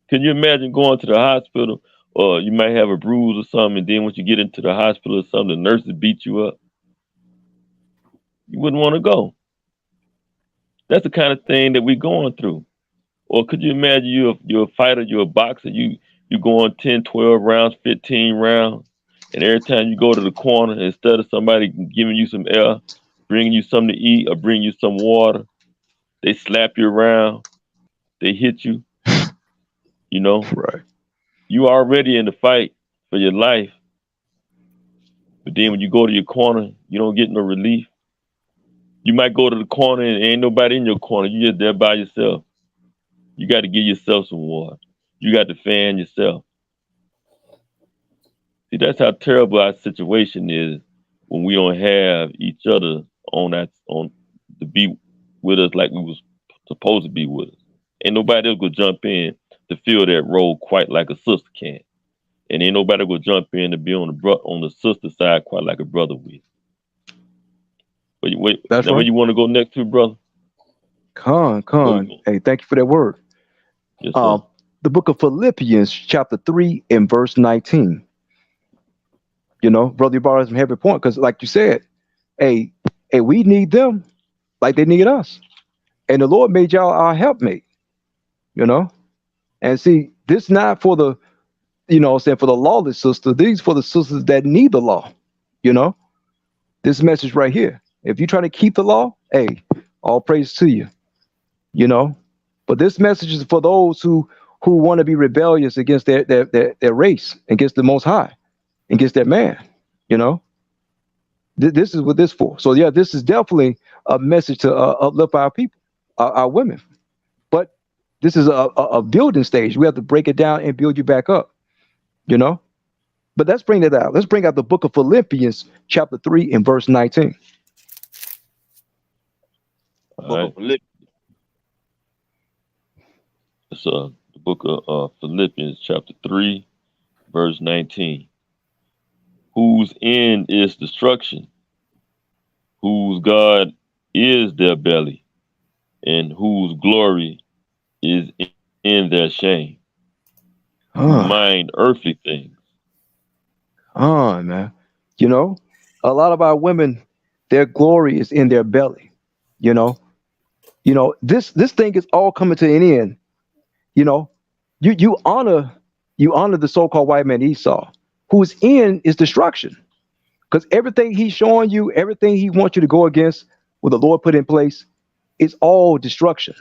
Can you imagine going to the hospital, or you might have a bruise or something, and then once you get into the hospital or something, the nurses beat you up? You wouldn't want to go. That's the kind of thing that we're going through. Or could you imagine you're a fighter, you're a boxer, you going 10, 12 rounds, 15 rounds, and every time you go to the corner, instead of somebody giving you some air, bringing you something to eat, or bring you some water, they slap you around, they hit you, you know? Right. You already in the fight for your life, but then when you go to your corner, you don't get no relief. You might go to the corner and ain't nobody in your corner. You just there by yourself. You got to give yourself some water. You got to fan yourself. See, that's how terrible our situation is when we don't have each other on to be with us like we was supposed to be with us. Ain't nobody else gonna jump in to fill that role quite like a sister can, and ain't nobody gonna jump in to be on the sister side quite like a brother will. But wait, That's now right. where you want to go next to, brother? Hey, thank you for that word. Yes, sir. The book of Philippians, chapter 3 and verse 19. You know, brother, you brought up some heavy point because, like you said, hey, we need them like they need us, and the Lord made y'all our helpmate. You know, and see, this not for the, saying for the lawless sister. These for the sisters that need the law. You know, this message right here. If you're trying to keep the law, hey, all praise to you. You know, but this message is for those who want to be rebellious against their race, against the Most High, against their man. You know, this is what this for. So yeah, this is definitely a message to uplift our people, our women. But this is a building stage. We have to break it down and build you back up. You know, but let's bring it out. Let's bring out the book of Philippians, chapter 3 and verse 19. All right. It's the book of Philippians, chapter 3, verse 19. Whose end is destruction, whose God is their belly, and whose glory is in their shame, who mind earthly things. Man. You know, a lot of our women, their glory is in their belly. You know, this thing is all coming to an end. You know, you honor the so-called white man Esau, whose end is destruction. Because everything he's showing you, everything he wants you to go against, what the Lord put in place, is all destruction.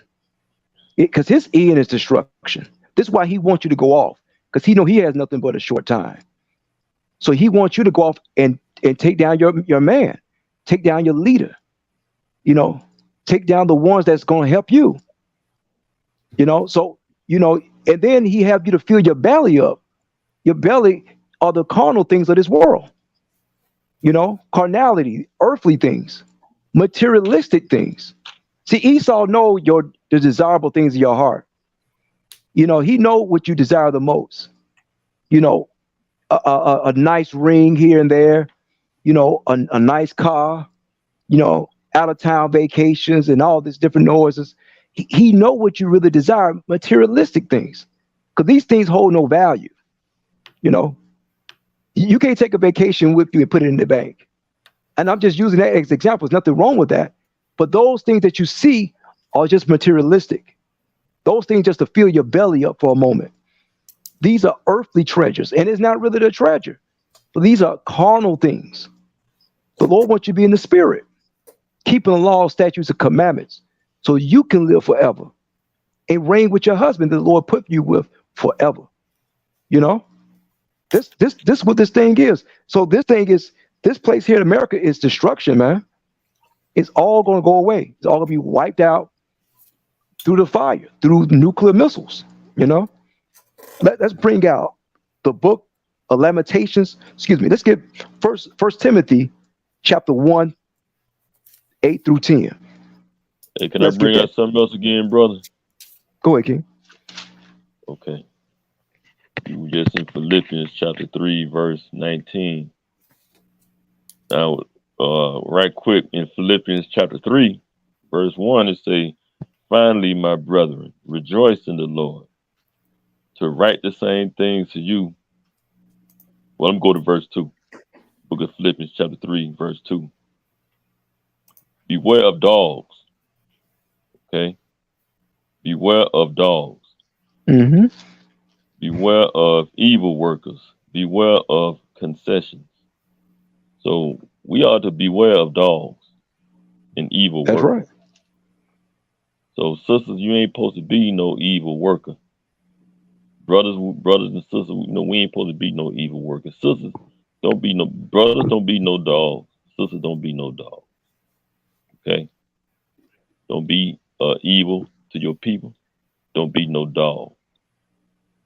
Because his end is destruction. This is why he wants you to go off, because he know he has nothing but a short time. So he wants you to go off and take down your man, take down your leader, you know, take down the ones that's going to help you. You know, so, and then he have you to fill your belly up. Your belly are the carnal things of this world. You know, carnality, earthly things, materialistic things. See, Esau know the desirable things of your heart. You know, he know what you desire the most. You know, a nice ring here and there, you know, a nice car, you know, out of town vacations and all these different noises. He know what you really desire, materialistic things, because these things hold no value. You know, you can't take a vacation with you and put it in the bank. And I'm just using that as example. There's nothing wrong with that. But those things that you see are just materialistic. Those things just to fill your belly up for a moment. These are earthly treasures, and it's not really the treasure, but these are carnal things. The Lord wants you to be in the spirit, keeping the law, statutes, and commandments, so you can live forever and reign with your husband that the Lord put you with forever. You know? This what this thing is. So this place here in America is destruction, man. It's all going to go away. It's all going to be wiped out through the fire, through nuclear missiles. You know. Let's bring out the book of Lamentations. Excuse me. Let's get First Timothy, chapter 1, 8 through 10. Hey, can I bring out something else again, brother? Go ahead, King. Okay. We just in Philippians chapter 3, verse 19. Now, right quick, in Philippians chapter 3, verse 1, it say, finally, my brethren, rejoice in the Lord. To write the same things to you. Well, I'm going to verse 2. Book of Philippians chapter 3, verse 2. Beware of dogs. Okay? Beware of dogs. Mm-hmm. Beware of evil workers. Beware of concessions. So we ought to beware of dogs and evil That's workers. right. So sisters, you ain't supposed to be no evil worker. Brothers and sisters, we ain't supposed to be no evil workers. Sisters, don't be no brothers. Don't be no dogs. Sisters, don't be no dogs. Okay. Don't be evil to your people. Don't be no dog.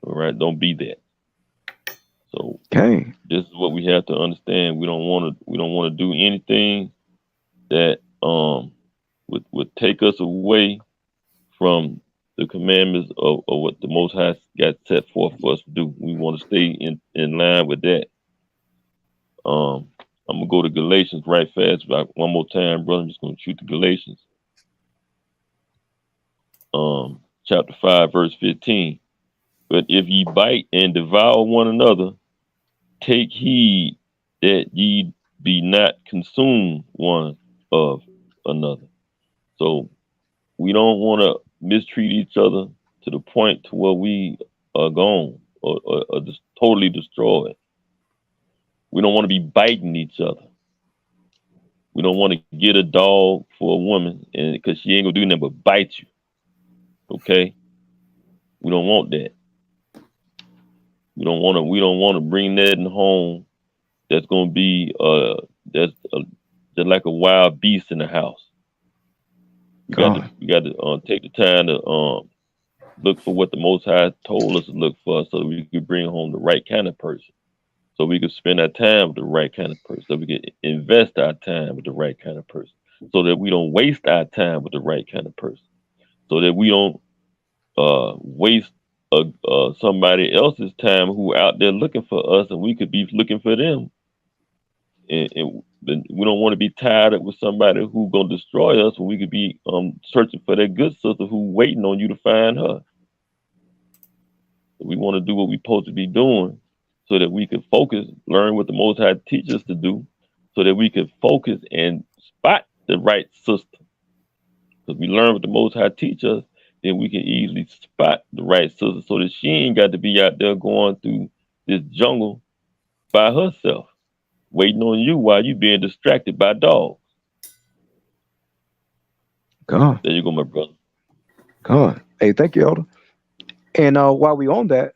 All right. Don't be that. So Okay. this is what we have to understand. We don't want to do anything that would take us away from the commandments of what the Most High got set forth for us to do. We want to stay in line with that. I'm gonna go to Galatians right fast, one more time, brother. I'm just gonna shoot the Galatians. Chapter 5, verse 15. But if ye bite and devour one another, take heed that ye be not consumed one of another. So we don't want to mistreat each other to the point to where we are gone or just totally destroyed. We don't want to be biting each other. We don't want to get a dog for a woman and because she ain't gonna do nothing but bite you. Okay? We don't want that. We don't want to bring that in home that's gonna be just like a wild beast in the house. We got to take the time to look for what the Most High told us to look for, so that we could bring home the right kind of person, so we could spend our time with the right kind of person, so we could invest our time with the right kind of person, so that we don't waste our time with the right kind of person, so that we don't waste somebody else's time who out there looking for us, and we could be looking for them. And we don't want to be tied up with somebody who's gonna destroy us when we could be searching for that good sister who's waiting on you to find her. We want to do what we're supposed to be doing so that we can focus, learn what the Most High teaches us to do, so that we can focus and spot the right sister. Because we learn what the Most High teaches us, then we can easily spot the right sister so that she ain't got to be out there going through this jungle by herself, waiting on you while you being distracted by dogs. God. There you go, my brother. God. Hey, thank you, Elder. And while we on that,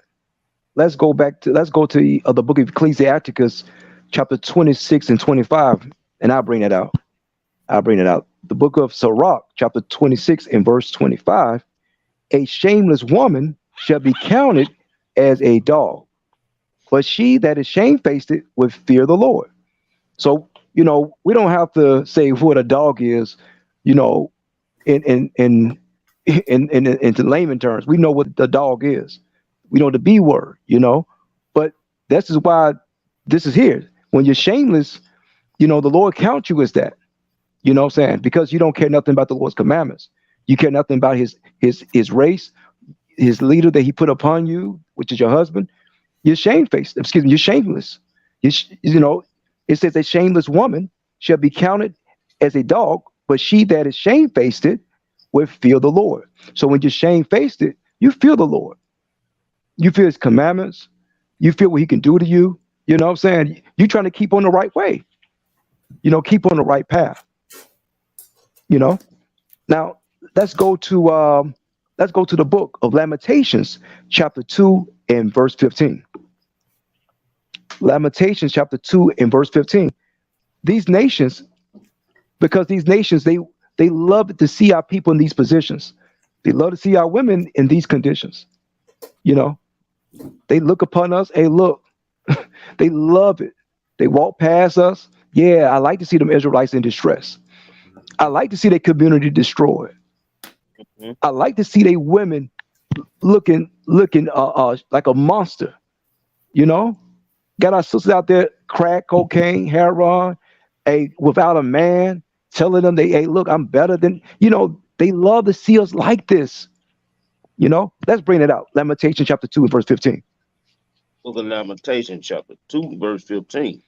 let's go to the book of Ecclesiasticus, chapter 26 and 25, and I'll bring it out. The book of Sirach, chapter 26 and verse 25. A shameless woman shall be counted as a dog, but she that is shamefaced would fear the Lord. So, we don't have to say what a dog is, in layman terms. We know what the dog is. We know the B word, but this is why this is here. When you're shameless, the Lord counts you as that. You know what I'm saying? Because you don't care nothing about the Lord's commandments. You care nothing about his race, his leader that he put upon you, which is your husband. You're shamefaced. Excuse me, you're shameless. It says a shameless woman shall be counted as a dog, but she that is shamefaced will fear the Lord. So when you're shamefaced, you fear the Lord. You fear his commandments. You fear what he can do to you. You know what I'm saying? You're trying to keep on the right way. Keep on the right path. Now let's go to the book of Lamentations, chapter 2 and verse 15. Lamentations chapter 2 and verse 15. These nations, because these nations, they love to see our people in these positions. They love to see our women in these conditions. You know, they look upon us. Hey, look, they love it. They walk past us. Yeah, I like to see them Israelites in distress. I like to see their community destroyed. Mhm. I like to see their women looking like a monster. You know, got our sisters out there crack cocaine, heroin, without a man, telling them hey, look, I'm better than you know. They love to see us like this. You know, let's bring it out. Lamentation chapter 2 and verse 15. Book of Lamentation, chapter 2, verse 15.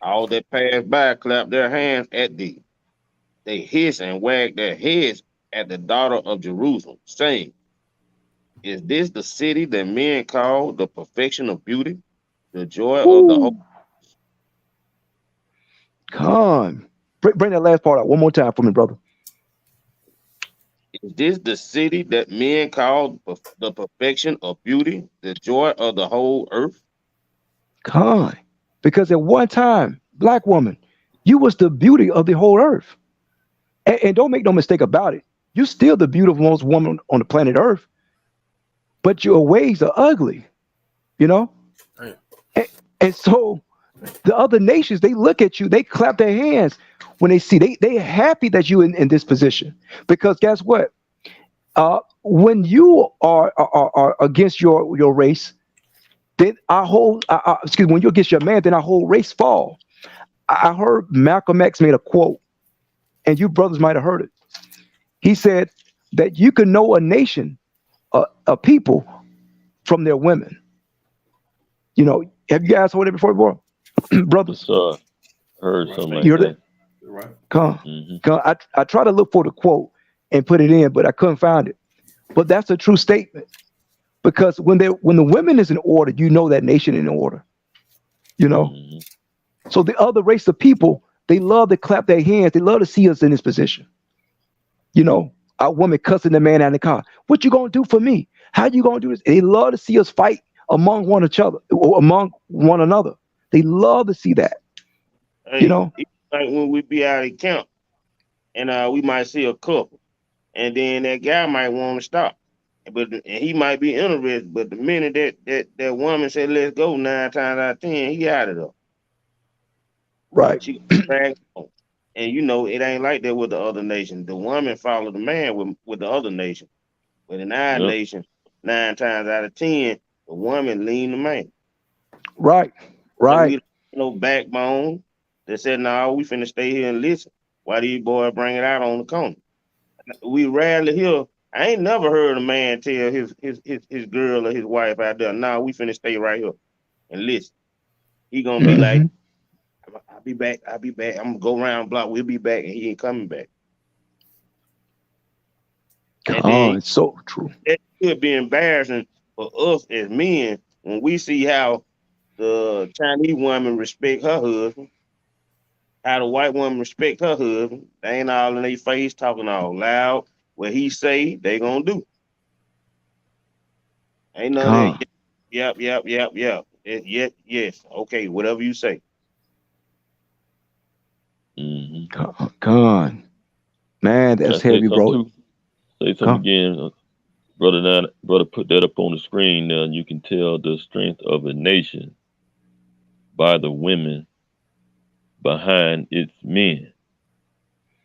All that pass by clap their hands at thee. They hiss and wag their heads at the daughter of Jerusalem, saying, is this the city that men call the perfection of beauty, the joy of the whole? Woo, come. Bring that last part out one more time for me, brother. Is this the city that men call the perfection of beauty, the joy of the whole earth? Come. Because at one time, black woman, you was the beauty of the whole earth. And don't make no mistake about it. You still the beautiful woman on the planet Earth, but your ways are ugly, you know? Damn. And so the other nations, they look at you, they clap their hands when they see they happy that you in this position. Because guess what? When you are against your race, then our whole excuse me, when you're against your man, then our whole race fall. I heard Malcolm X made a quote, and you brothers might have heard it. He said that you can know a nation, a people, from their women. You know, have you guys heard it before, brothers? Yes, heard Right. something You like heard it? that. Right. Come, Mm-hmm. come. I try to look for the quote and put it in, but I couldn't find it. But that's a true statement because when the women is in order, you know that nation in order. You know, Mm-hmm. so the other race of people, they love to clap their hands. They love to see us in this position. You know, a woman cussing the man out in the car. What you gonna do for me? How you gonna do this? They love to see us fight among one each other, or among one another. They love to see that. You Hey, know, it's like when we be out at camp and we might see a couple, and then that guy might want to stop, and he might be interested, but the minute that woman said let's go, 9 times out of 10 he out of there. right? She drag on. And you know it ain't like that with the other nation. The woman follow the man with the other nation, but in our Yep. nation, 9 times out of 10 the woman lean the man. Right, So right. we no backbone that said, "No, we finna stay here and listen." Why these boys bring it out on the corner? We rarely hear. I ain't never heard a man tell his girl or his wife out there, "Nah, we finna stay right here and listen." He gonna be like, Hmm. "I'll be back. I'll be back. I'm gonna go around the block. We'll be back," and he ain't coming back. And then It's so true. that could be embarrassing for us as men when we see how the Chinese woman respect her husband, how the white woman respect her husband. They ain't all in their face talking all loud. What he say, they gonna do. Ain't none of that. Con, Yep, yep, yep, yep. Yes, yes. Okay, whatever you say. Mm-hmm. con. Man, Can that's I say heavy, something bro. too? Say something Con. again, brother. Brother, put that up on the screen. Now you can tell the strength of a nation by the women behind its men.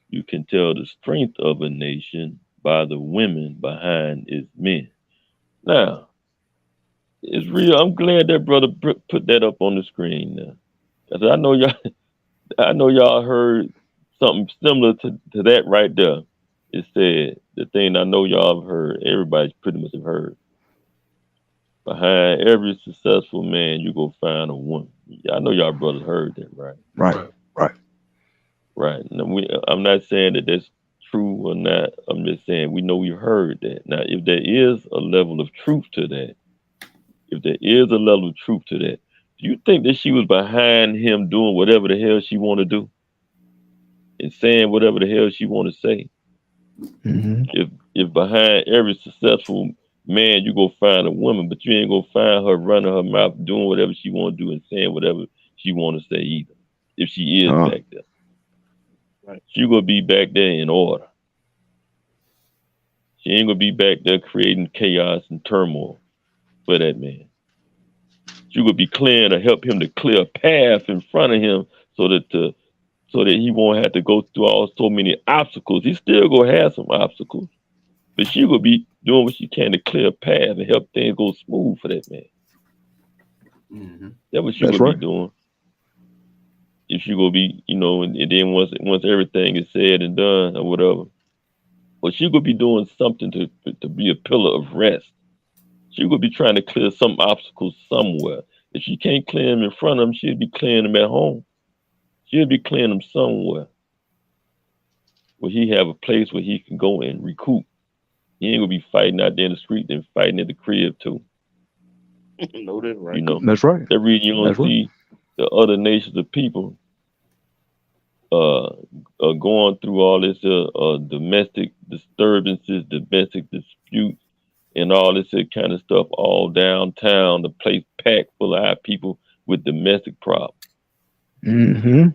You can tell the strength of a nation by the women behind its men. Now, it's real. I'm glad that brother put that up on the screen now. 'Cause I know y'all, I know y'all heard something similar to that right there. It said the thing I know y'all have heard. Everybody's pretty much have heard. Behind every successful man, you go find a woman. I know y'all brothers heard that, right? Right, Right. right. Right. Now, I'm not saying that that's true or not. I'm just saying we know we heard that. Now, if there is a level of truth to that, if there is a level of truth to that, do you think that she was behind him doing whatever the hell she want to do and saying whatever the hell she want to say? Hmm. If behind every successful man, you go find a woman, but you ain't gonna find her running her mouth, doing whatever she want to do and saying whatever she want to say either. If she is back there, Right. she gonna be back there in order. She ain't gonna be back there creating chaos and turmoil for that man. She gonna be clearing to help him to clear a path in front of him so that he won't have to go through so many obstacles. He still gonna have some obstacles, but she gonna be doing what she can to clear a path and help things go smooth for that man. Mm-hmm. That's what she That's gonna right. be doing. If she gonna be, and then once everything is said and done or whatever, well, she gonna be doing something to be a pillar of rest. She gonna be trying to clear some obstacles somewhere. If she can't clear them in front of him, she'll be clearing them at home. She'll be clearing them somewhere where he have a place where he can go and recoup. He ain't gonna be fighting out there in the street and fighting at the crib too. No, that's right. That's right. That reason you don't That's right. see the other nations of people going through all this domestic disturbances, domestic disputes, and all this kind of stuff all downtown, the place packed full of our people with domestic problems. Mm-hmm.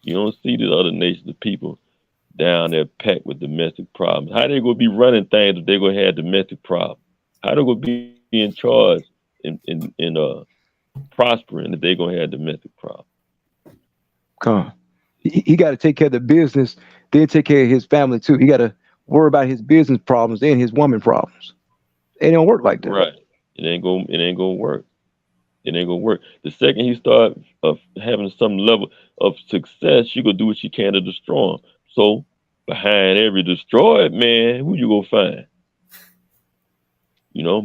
You don't see the other nations of people down there packed with domestic problems. How they gonna be running things if they gonna have domestic problems? How they gonna be in charge and prospering if they gonna have domestic problems? Come on. He got to take care of the business, then take care of his family too. He got to worry about his business problems and his woman problems. It don't work like that. Right. It ain't gonna work. It ain't gonna work. The second he start having some level of success, she gonna do what she can to destroy him. So behind every destroyed man, who you gonna find?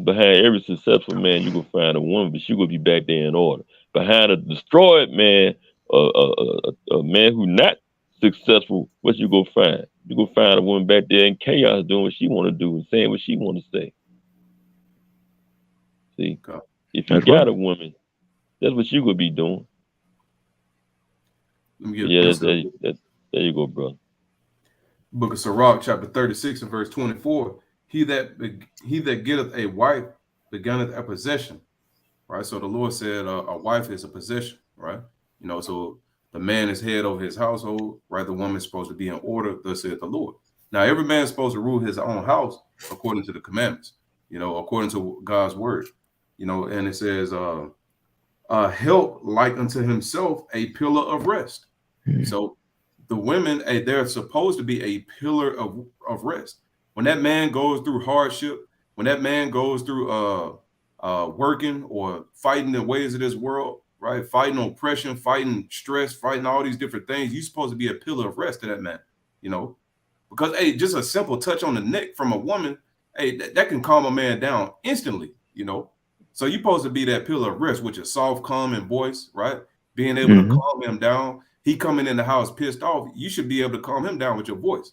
Behind every successful man, you gonna find a woman, but she gonna be back there in order. Behind a destroyed man, a man who not successful, what you gonna find? You gonna find a woman back there in chaos doing what she want to do and saying what she want to say. See, if you That's got right. a woman, that's what you gonna be doing. Let me get Yeah, this. there you go, brother. Book of Sirach, chapter 36 and verse 24. He that getteth a wife begunneth a possession. Right. So the Lord said a wife is a possession, right? So the man is head over his household, right? The woman is supposed to be in order, thus said the Lord. Now, every man is supposed to rule his own house according to the commandments, according to God's word, and it says, help like unto himself a pillar of rest. Mm-hmm. So the women, they're supposed to be a pillar of rest. When that man goes through hardship, when that man goes through working or fighting the ways of this world, right? Fighting oppression, fighting stress, fighting all these different things, you're supposed to be a pillar of rest to that man, because just a simple touch on the neck from a woman, that can calm a man down instantly, So you're supposed to be that pillar of rest with your soft, calming voice, right? Being able to calm him down. He coming in the house pissed off, you should be able to calm him down with your voice.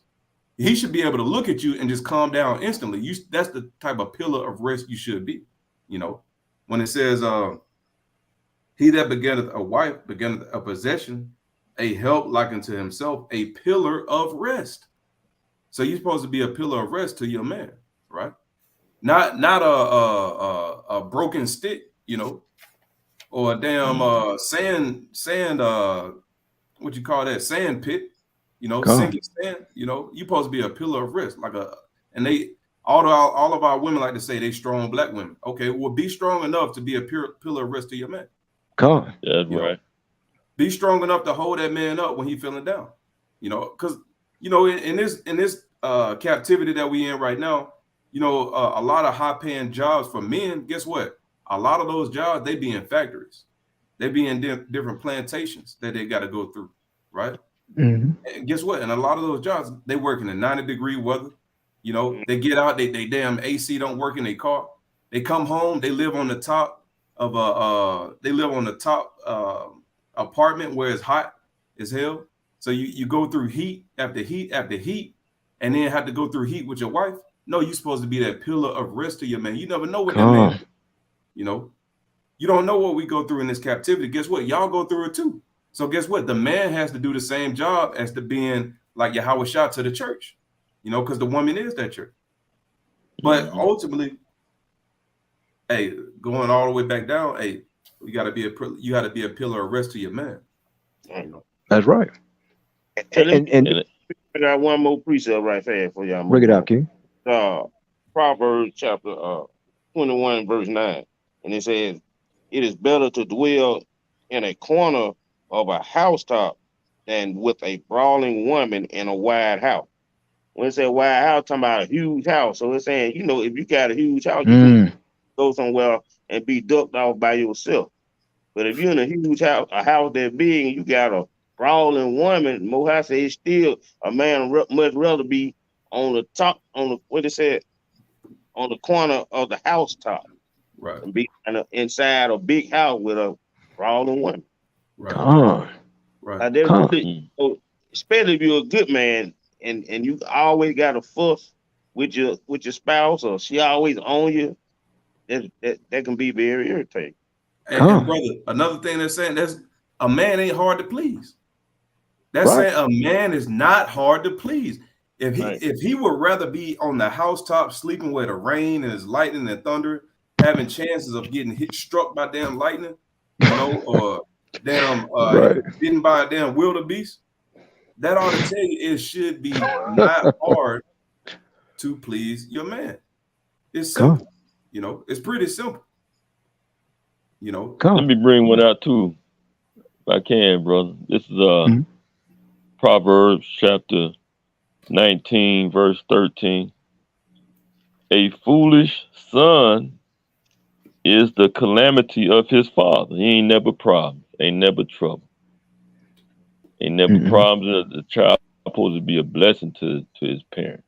He should be able to look at you and just calm down instantly. That's the type of pillar of rest you should be. When it says, he that begetteth a wife begetteth a possession, a help like unto himself, a pillar of rest. So you're supposed to be a pillar of rest to your man, right? Not a broken stick, or a damn sand what you call that, sand pit, sinking sand. You're supposed to be a pillar of rest, and they all of our women like to say they strong black women. Okay, well, be strong enough to be a pillar of rest to your man. That's right. Be strong enough to hold that man up when he's feeling down. Because in this captivity that we in right now, a lot of high paying jobs for men. Guess what? A lot of those jobs, they be in factories. They be in different plantations that they got to go through, right? Mm-hmm. And guess what? And a lot of those jobs, they work in the 90-degree weather. They get out, they damn AC don't work in their car. They come home, they live on the top of apartment where it's hot as hell. So you go through heat after heat after heat, and then have to go through heat with your wife. No, you're supposed to be that pillar of rest to your man. You never know what that man, you don't know what we go through in this captivity. Guess what? Y'all go through it too. So guess what? The man has to do the same job as the being like Yahweh Shah to the church, because the woman is that church. But ultimately, hey, going all the way back down, hey, you got to be a pillar of rest to your man. You know? That's right. And I got one more precept right fast for y'all. bring it out, King. Proverbs chapter 21, verse 9. And it says, it is better to dwell in a corner of a housetop than with a brawling woman in a wide house. When it says wide house, talking about a huge house. So it's saying, you know, if you got a huge house, you can go somewhere and be ducked off by yourself. But if you're in a huge house, a house that big, and you got a brawling woman, Mohai said it's still a man much rather be on the top, on the what it said, on the corner of the house top, right, and be inside a big house with a brawling woman. Right. Especially if you're a good man and you always got a fuss with your spouse, or she always on you, that can be very irritating. And brother, another thing they're saying, that's a man ain't hard to please. That's saying a man is not hard to please. If he would rather be on the housetop sleeping where the rain and it's lightning and thunder, having chances of getting struck by damn lightning, you know, or damn bitten by a damn wildebeest, that ought to tell you it should be not hard to please your man. It's simple, you know, it's pretty simple. You know, let me bring one out too, if I can, brother. This is Proverbs chapter 19, verse 13. A foolish son is the calamity of his father. He ain't never problems, ain't never trouble, ain't never problems. The child supposed to be a blessing to his parents.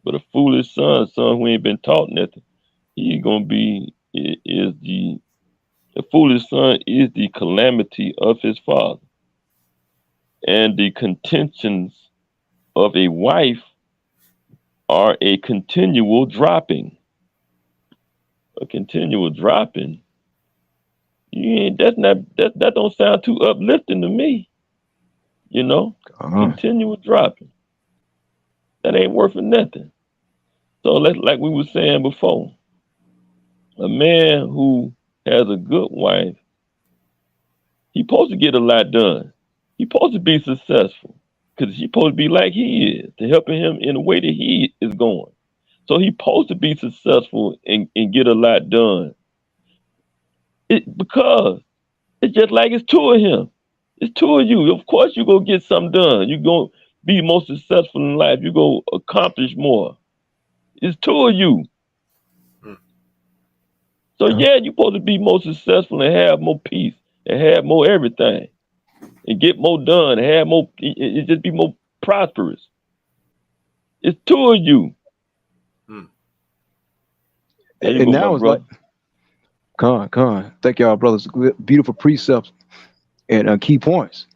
But a foolish son who ain't been taught nothing, he gonna be the foolish son is the calamity of his father. And the contentions of a wife are a continual dropping. A continual dropping. That don't sound too uplifting to me. You know? Continual dropping. That ain't worth nothing. So like we were saying before, a man who has a good wife, he supposed to get a lot done. He supposed to be successful because he supposed to be like he is, to helping him in the way that he is going. So he supposed to be successful and get a lot done. Because it's just like it's two of him. It's two of you. Of course you're going to get something done. You're going to be more successful in life. You're going to accomplish more. It's two of you. So yeah, you're supposed to be more successful and have more peace and have more everything and get more done and have more, it just be more prosperous. It's two of you. And now it's like, come on. Thank y'all, brothers. Beautiful precepts and key points.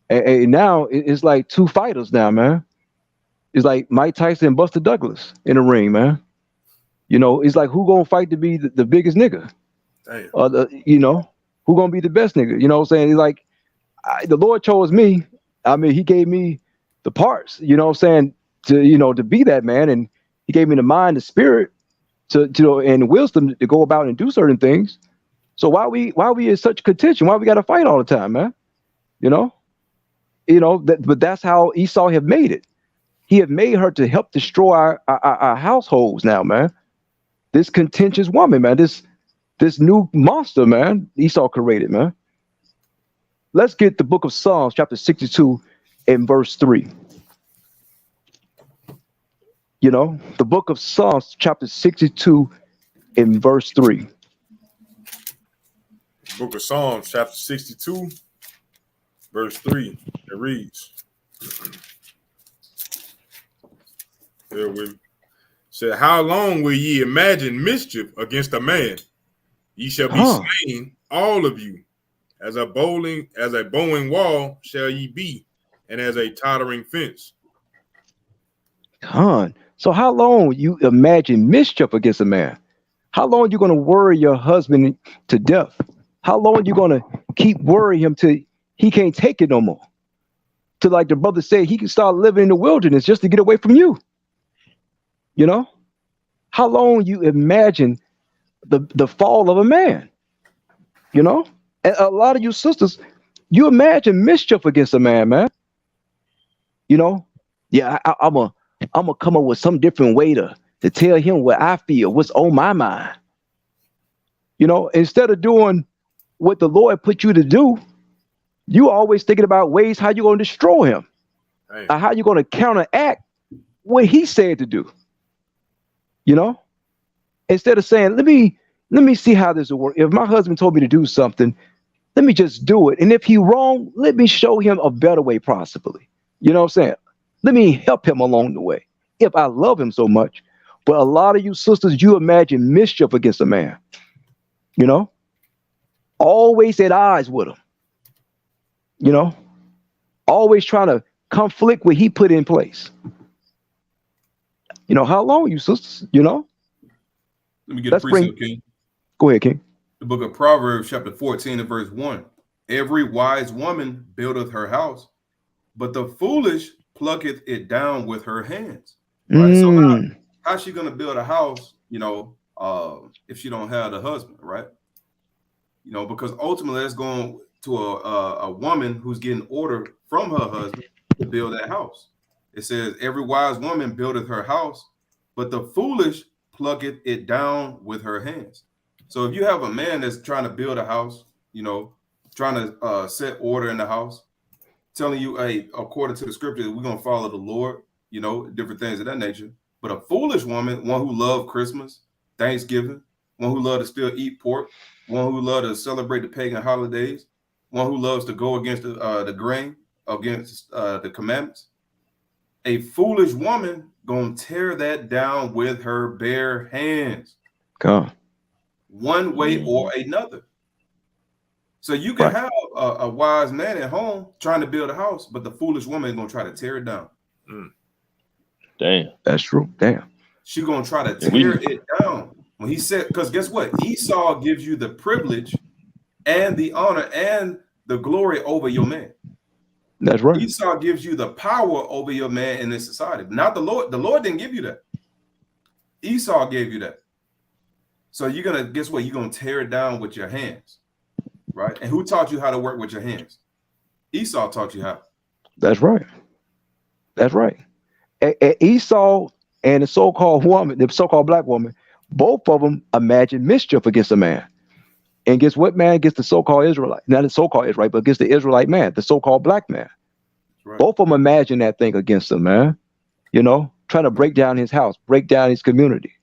And now it's like two fighters now, man. It's like Mike Tyson and Buster Douglas in the ring, man. You know, it's like who gonna fight to be the biggest nigga? Damn. You know, who gonna be the best nigga? You know what I'm saying? It's like the Lord chose me. I mean, he gave me the parts, you know what I'm saying, to be that man, and he gave me the mind, the spirit, and wisdom to go about and do certain things. So why we in such contention? Why we gotta fight all the time, man? You know, but that's how Esau have made it. He have made her to help destroy our households now, man. This contentious woman, man, this new monster, man, Esau created, man. Let's get the book of Psalms, chapter 62 and verse 3. You know, the book of Psalms, chapter 62 and verse 3. Book of Psalms, chapter 62, verse 3. It reads, bear with me. Said, how long will ye imagine mischief against a man? Ye shall be slain, all of you. As a bowling wall shall ye be, and as a tottering fence. So how long you imagine mischief against a man? How long you gonna worry your husband to death? How long you gonna keep worrying him till he can't take it no more? To, like the brother said, he can start living in the wilderness just to get away from you. You know? How long you imagine the fall of a man. You know, and a lot of you sisters, you imagine mischief against a man, man. You know, yeah, I'm gonna come up with some different way to tell him what I feel, what's on my mind. You know, instead of doing what the Lord put you to do, you always thinking about ways how you gonna destroy him, Hey, or how you gonna counteract what he said to do. You know, instead of saying, let me see how this will work. If my husband told me to do something, let me just do it. And if he wrong, let me show him a better way, possibly. You know what I'm saying? Let me help him along the way. If I love him so much. But a lot of you sisters, you imagine mischief against a man. You know, always at odds with him. You know, always trying to conflict what he put in place. You know, how long, you sisters? You know, Let me get a let's bring. precept, King. Go ahead, King. The book of Proverbs, chapter 14 and verse 1. Every wise woman buildeth her house, but the foolish plucketh it down with her hands. Right. So how's she gonna build a house, you know, if she don't have the husband, right? You know, because ultimately that's going to a woman who's getting order from her husband to build that house. It says, every wise woman buildeth her house, but the foolish plucketh it down with her hands. So if you have a man that's trying to build a house, you know, trying to set order in the house, telling you, hey, according to the scripture, we're going to follow the Lord, you know, different things of that nature. But a foolish woman, one who loves Christmas, Thanksgiving, one who loves to still eat pork, one who loves to celebrate the pagan holidays, one who loves to go against the grain, against the commandments. A foolish woman going to tear that down with her bare hands. God. One way or another. So you can have a wise man at home trying to build a house, but the foolish woman is going to try to tear it down. Damn. That's true. Damn. She's going to try to tear it down. When he said, because guess what? Esau gives you the privilege and the honor and the glory over your man. That's right. Esau gives you the power over your man in this society. Not the Lord. The Lord didn't give you that. Esau gave you that. So you're going to, guess what? You're going to tear it down with your hands. Right? And who taught you how to work with your hands? Esau taught you how. That's right. That's right. Esau and the so-called woman, the so-called black woman, both of them imagine mischief against a man. And guess what, man? Against the so-called Israelite. Not the so-called Israelite, but against the Israelite man, the so-called black man. Right. Both of them imagine that thing against him, man. You know, trying to break down his house, break down his community.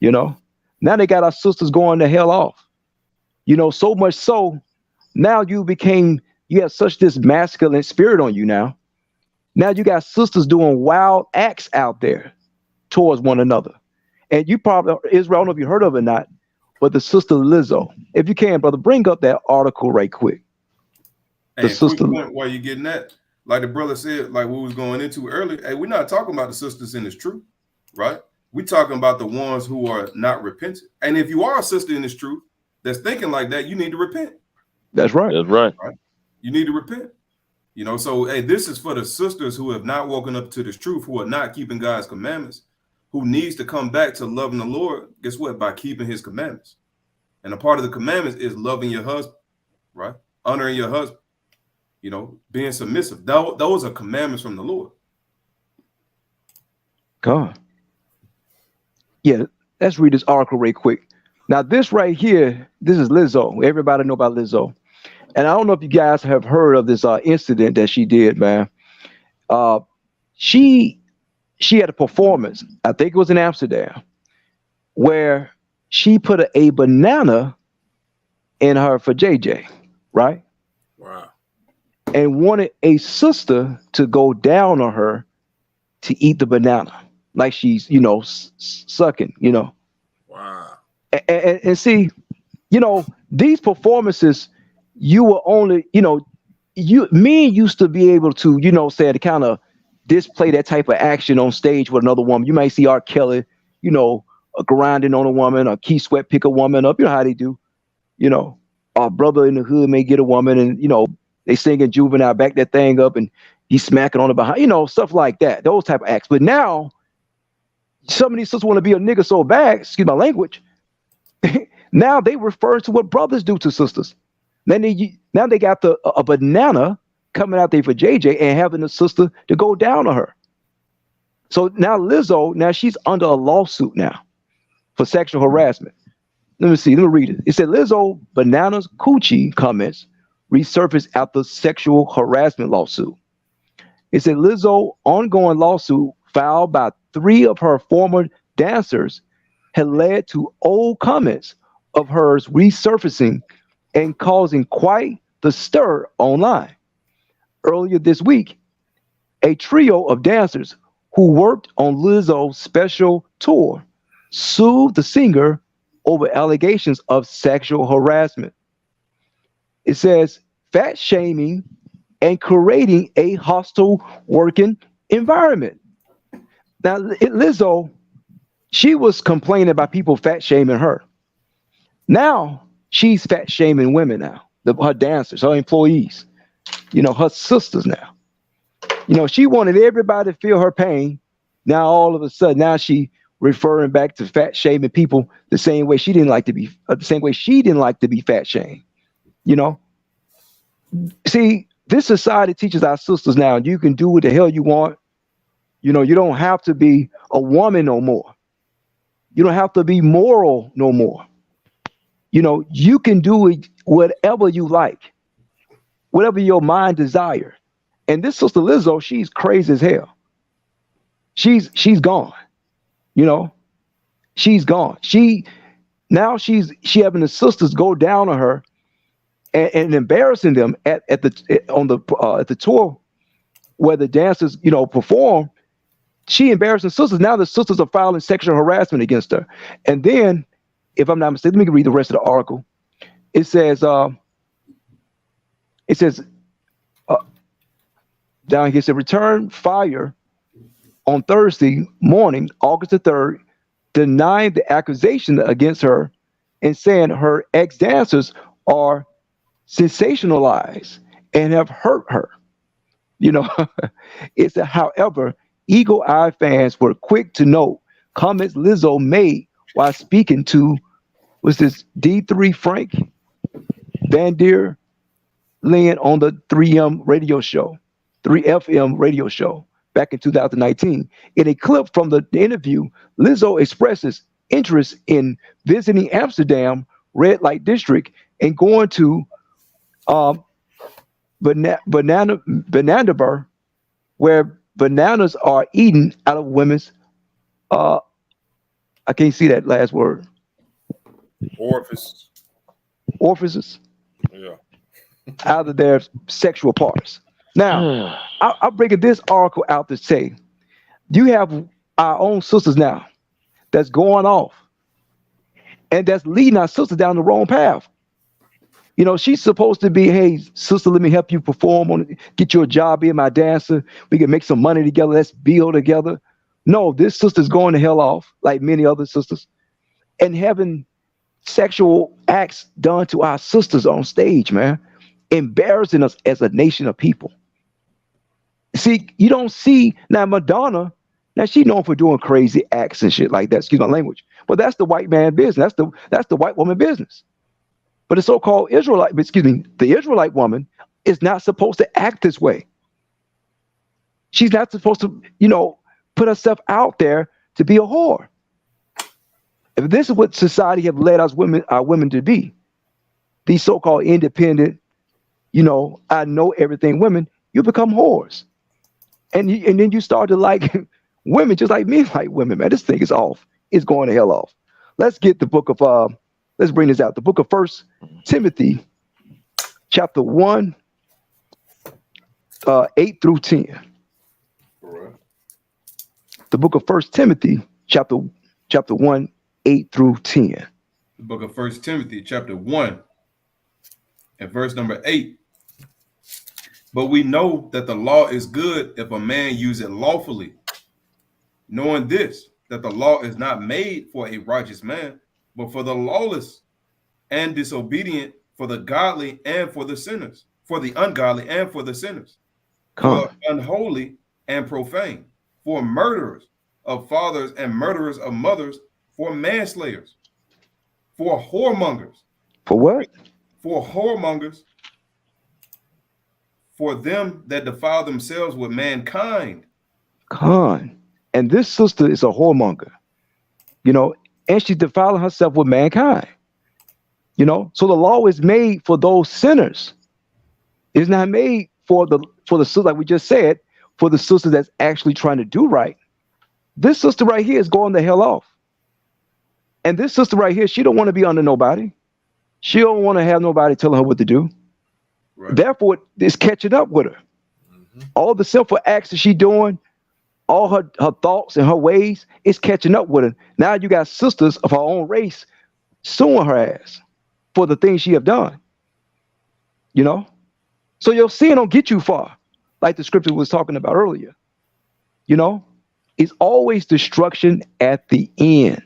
You know, now they got our sisters going the hell off. You know, so much so, now you have such this masculine spirit on you now. Now you got sisters doing wild acts out there towards one another. And you probably, Israel, I don't know if you heard of it or not, but the sister Lizzo, if you can, brother, bring up that article right quick. And quick point while you're getting that, like the brother said, like we was going into earlier, hey, we're not talking about the sisters in this truth, right? We're talking about the ones who are not repentant. And if you are a sister in this truth that's thinking like that, you need to repent. That's right. That's right. You need to repent. You know, so hey, this is for the sisters who have not woken up to this truth, who are not keeping God's commandments, who needs to come back to loving the Lord. Guess what? By keeping his commandments. And a part of the commandments is loving your husband, right? Honoring your husband, you know, being submissive. Those are commandments from the Lord. God. Yeah, let's read this article right quick. Now, this right here, this is Lizzo. Everybody know about Lizzo. And I don't know if you guys have heard of this incident that she did, man. She had a performance, I think it was in Amsterdam, where she put a banana in her for JJ, right? Wow. And wanted a sister to go down on her to eat the banana, like she's, you know, sucking, you know. Wow. And see, you know, these performances, you were only, you know, men used to be able to, you know, say to kind of display that type of action on stage with another woman. You might see R. Kelly, you know, grinding on a woman, or Keith Sweat pick a woman up. You know how they do. You know, our brother in the hood may get a woman, and you know they singing Juvenile, back that thing up, and he's smacking on it behind. You know, stuff like that. Those type of acts. But now, some of these sisters want to be a nigga so bad. Excuse my language. Now they refer to what brothers do to sisters. Now they got a banana coming out there for JJ and having a sister to go down on her. So now Lizzo, now she's under a lawsuit now for sexual harassment. Let me read it. It said Lizzo bananas coochie comments resurfaced after sexual harassment lawsuit. It said Lizzo ongoing lawsuit filed by 3 of her former dancers had led to old comments of hers resurfacing and causing quite the stir online. Earlier this week, a trio of dancers who worked on Lizzo's special tour sued the singer over allegations of sexual harassment. It says fat shaming and creating a hostile working environment. Now, Lizzo, she was complaining about people fat shaming her. Now she's fat shaming women now, her dancers, her employees, her sisters now. She wanted everybody to feel her pain. Now all of a sudden, now she referring back to fat shaming people the same way she didn't like to be fat shamed. See, this society teaches our sisters now you can do what the hell you want. You don't have to be a woman no more. You don't have to be moral no more. You can do it whatever you like, whatever your mind desire. And this sister Lizzo, she's crazy as hell. She's gone. She's gone. She's having the sisters go down on her and embarrassing them at the tour where the dancers perform. She embarrassing sisters. Now the sisters are filing sexual harassment against her. And then, if I'm not mistaken, let me read the rest of the article. It says down here, it said return fire on Thursday morning, August the 3rd, denying the accusation against her and saying her ex-dancers are sensationalized and have hurt her. It's however, Eagle Eye fans were quick to note comments Lizzo made while speaking to D3 Frank Van Der Lien on the 3FM radio show back in 2019. In a clip from the interview, Lizzo expresses interest in visiting Amsterdam red light district and going to Bananabar, where bananas are eaten out of women's I can't see that last word. Orifices. Yeah. Out of their sexual parts. Now, I'll break this article out to say, you have our own sisters now that's going off and that's leading our sisters down the wrong path. She's supposed to be, hey, sister, let me help you perform, get you a job, be my dancer. We can make some money together. Let's build together. No, this sister's going the hell off, like many other sisters, and having sexual acts done to our sisters on stage, man, embarrassing us as a nation of people. See, you don't see now Madonna. Now she's known for doing crazy acts and shit like that. Excuse my language, but that's the white man business. That's the white woman business. But the so-called the Israelite woman is not supposed to act this way. She's not supposed to, put herself out there to be a whore. If this is what society have led our women to be, these so-called independent, I know everything women, you become whores. And then you start to like women just like me like women, man. This thing is off. It's going to hell off. Let's get the book of let's bring this out. The book of 1 Timothy, chapter 1, 8 through 10. The book of 1 Timothy, chapter 1, 8 through 10. The book of 1 Timothy, chapter 1, and verse number 8. But we know that the law is good if a man use it lawfully, knowing this, that the law is not made for a righteous man, but for the lawless and disobedient, for the godly and for the sinners, for the ungodly and for the sinners, for unholy and profane, for murderers of fathers and murderers of mothers, for manslayers, For whoremongers. For what? For whoremongers. For them that defile themselves with mankind. Con. And this sister is a whoremonger, and she's defiling herself with mankind. So the law is made for those sinners. It's not made for the sister, like we just said, for the sister that's actually trying to do right. This sister right here is going the hell off. And this sister right here, she don't want to be under nobody. She don't want to have nobody telling her what to do. Right. Therefore, it's catching up with her. All the sinful acts that she's doing, all her thoughts and her ways, it's catching up with her. Now you got sisters of her own race suing her ass for the things she have done. So your sin don't get you far, like the scripture was talking about earlier. It's always destruction at the end.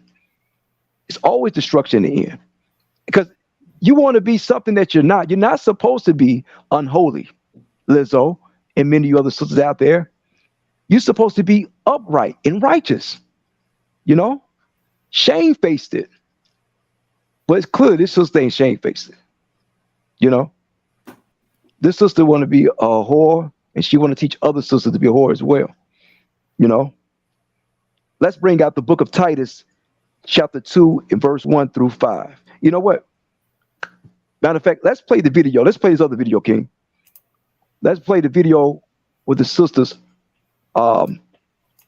It's always destruction in the end. Because you want to be something that you're not. You're not supposed to be unholy, Lizzo, and many of you other sisters out there. You're supposed to be upright and righteous. Shamefaced it. But it's clear this sister ain't shamefaced it. This sister want to be a whore, and she want to teach other sisters to be a whore as well. Let's bring out the book of Titus, chapter 2, and verse 1 through 5. You know what? Matter of fact, let's play the video. Let's play this other video, King. Let's play the video with the sisters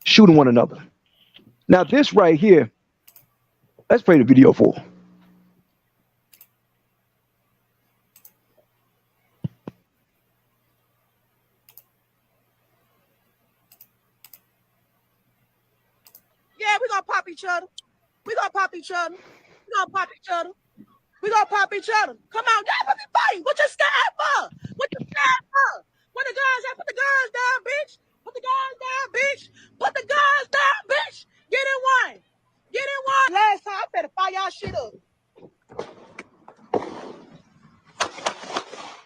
shooting one another. Now, this right here, let's play the video for her. Yeah, we gonna pop each other. We gonna pop each other. We gonna pop each other. We gonna pop each other. Come on, y'all let me fight. What you scared for? What you scared for? Where the guns at? Put the guns down, bitch. Put the guns down, bitch. Put the guns down, bitch. Get in one. Get in one. Last time, I better fire y'all shit up.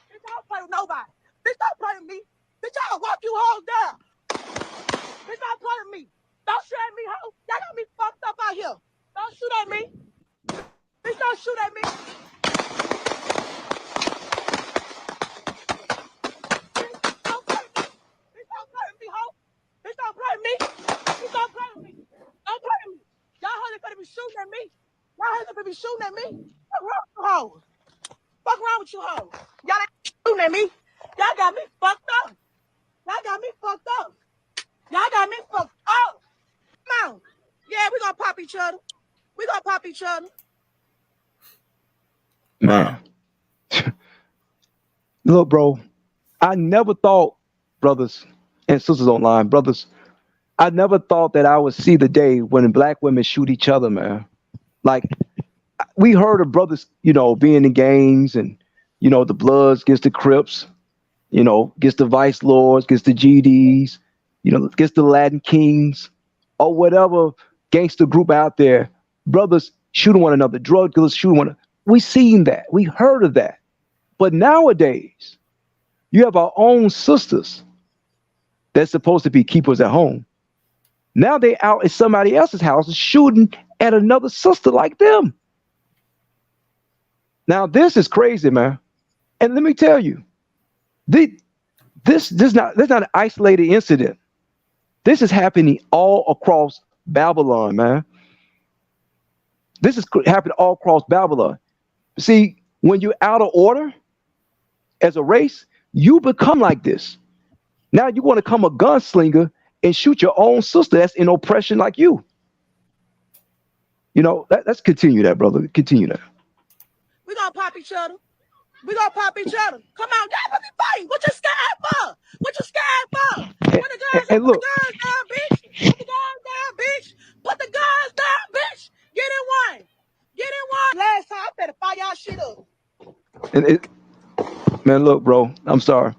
Bitch, I don't play with nobody. Bitch, don't play with me. Bitch, I'll walk you hoes down. Bitch, don't play with me. Don't shoot at me, ho. Y'all got me fucked up out here. Don't shoot at me. Bitch, don't shoot at me. Bitch, don't play with me. Bitch, don't play with me, ho. Bitch, don't play with me. Bitch, don't play with me. Don't play with me. Y'all hoes ain't finna be shooting at me. Y'all hoes ain't finna be shooting at me. What's wrong with you hoes? Fuck wrong with you hoes? Y'all ain't shooting at me. Y'all got me fucked up. Y'all got me fucked up. Y'all got me fucked up. Come on. Yeah, we gonna pop each other. We gonna pop each other. Man. Look, bro, I never thought, brothers and sisters online, brothers, I never thought that I would see the day when black women shoot each other, man. Like, we heard of brothers, being in gangs and, the Bloods against the Crips, against the Vice Lords, against the GDs, against the Latin Kings, or whatever gangster group out there. Brothers shooting one another, drug dealers shooting one another. We seen that. We heard of that. But nowadays, you have our own sisters that's supposed to be keepers at home. Now they out at somebody else's house shooting at another sister like them. Now this is crazy, man. And let me tell you, this is not an isolated incident. This is happening all across Babylon, man. This is happening all across Babylon. See, when you're out of order as a race, you become like this. Now you want to become a gunslinger and shoot your own sister that's in oppression like you. Let's continue that, brother. Continue that. We gonna pop each other. We gonna pop each other. Come on, y'all let me fight. What you scared for? What you scared for? Put the guns down, put the guns down, bitch. Put the guns down, bitch. Put the guns down, bitch. Get in one. Get in one. Last time, I better fire y'all shit up. Man, look, bro, I'm sorry.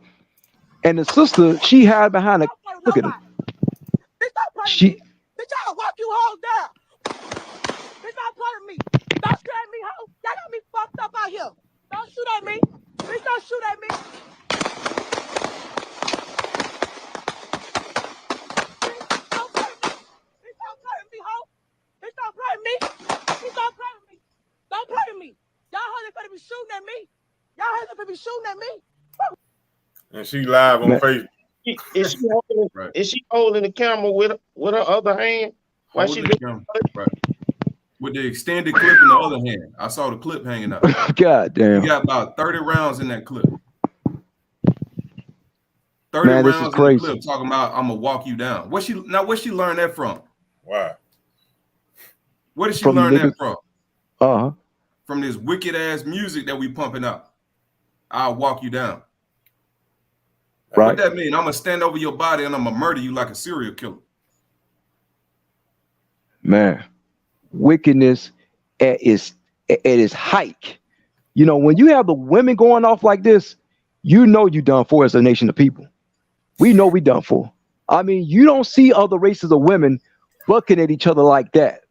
And the sister, she hid behind a. Look at her. Bitch, don't play with me. Bitch, I'll walk you hoes down. Bitch, don't play with me. Don't shoot at me, ho. Y'all got me fucked up out here. Don't shoot at me. Bitch, don't shoot at me. Bitch, don't play with me. Bitch, don't play with me, ho. Bitch, don't play with me. Bitch, don't play with me. Don't play with me. be shooting at me. Y'all ain't gonna be shooting at me. And she live on Man. Facebook. Is she holding? Right. Is she holding the camera with her other hand? Why she Holding look? the camera. Right. With the extended clip in the other hand. I saw the clip hanging out. God damn. You got about 30 rounds in that clip. 30 Man, this is rounds in the crazy. clip talking about I'm gonna walk you down. Where she learn that from? Wow. Where did she From learn niggas- that from? Uh-huh. From this wicked ass music that we pumping out. I'll walk you down. Right. What that mean? I'm gonna stand over your body and I'm gonna murder you like a serial killer. Man, wickedness at its height. You know, when you have the women going off like this, you know you done for as a nation of people. We know we done for. I mean, you don't see other races of women bucking at each other like that.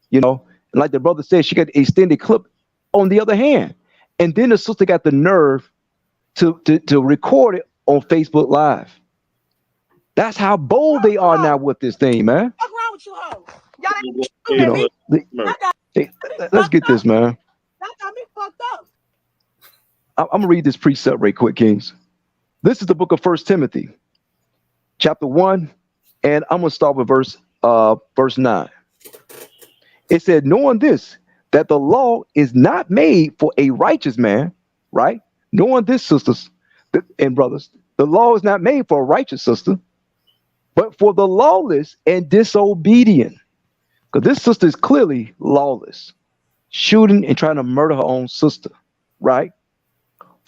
You know, and like the brother said, she got the extended clip on the other hand. And then the sister got the nerve to record it on Facebook Live. That's how bold they are now with this thing, man. What's wrong with you, hoes? Y'all ain't You shooting at know, me. let's get this, man. Y'all got me fucked up. I'm gonna read this precept right quick, Kings. This is the book of 1 Timothy, chapter 1, and I'm gonna start with verse 9. It said, knowing this, that the law is not made for a righteous man, right? Knowing this, sisters and brothers, the law is not made for a righteous sister, but for the lawless and disobedient. Because this sister is clearly lawless, shooting and trying to murder her own sister, right?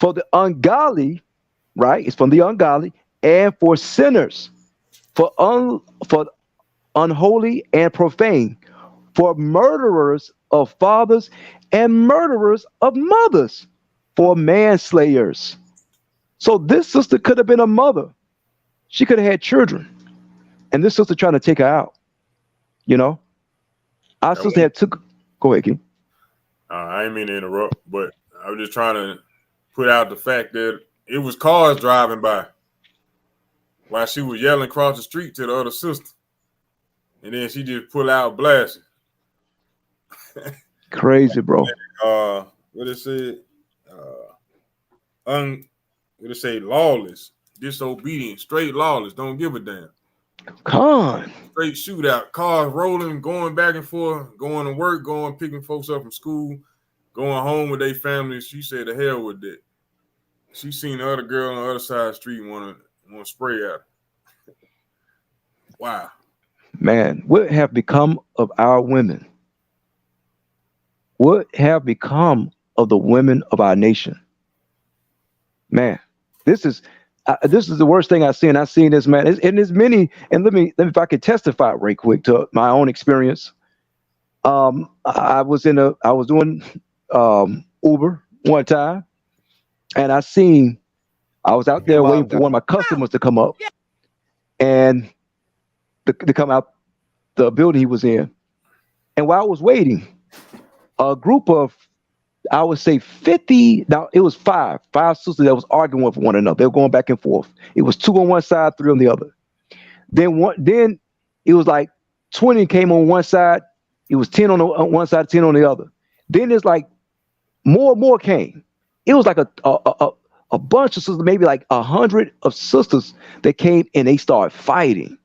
For the ungodly, right? It's from the ungodly, and for sinners, for unholy and profane, for murderers of fathers and murderers of mothers, for manslayers. So this sister could have been a mother. She could have had children. And this sister trying to take her out. You know? Our sister had took. Go ahead, King. I didn't mean to interrupt, but I was just trying to put out the fact that it was cars driving by while she was yelling across the street to the other sister. And then she just pull out blasting. Crazy, bro. What it said? What it say? Lawless, disobedient, straight lawless, don't give a damn. Con. Straight shootout, cars rolling, going back and forth, going to work, going picking folks up from school, going home with their families. She said, "The hell with that." She seen the other girl on the other side of the street want to spray at her. Wow. Man, what have become of our women? What have become of the women of our nation? Man, this is the worst thing I've seen. I've seen this, man. And there's many. And let me if I could testify right quick to my own experience. I was doing Uber one time, and I was out there waiting for one of my customers to come up, and to come out the building he was in. And while I was waiting, a group of, I would say 50, now it was five sisters that was arguing with one another. They were going back and forth. It was 2 on one side, 3 on the other. Then it was like 20 came on one side. It was 10 on one side, 10 on the other. Then there's like more and more came. It was like a bunch of sisters, maybe like 100 of sisters that came and they started fighting.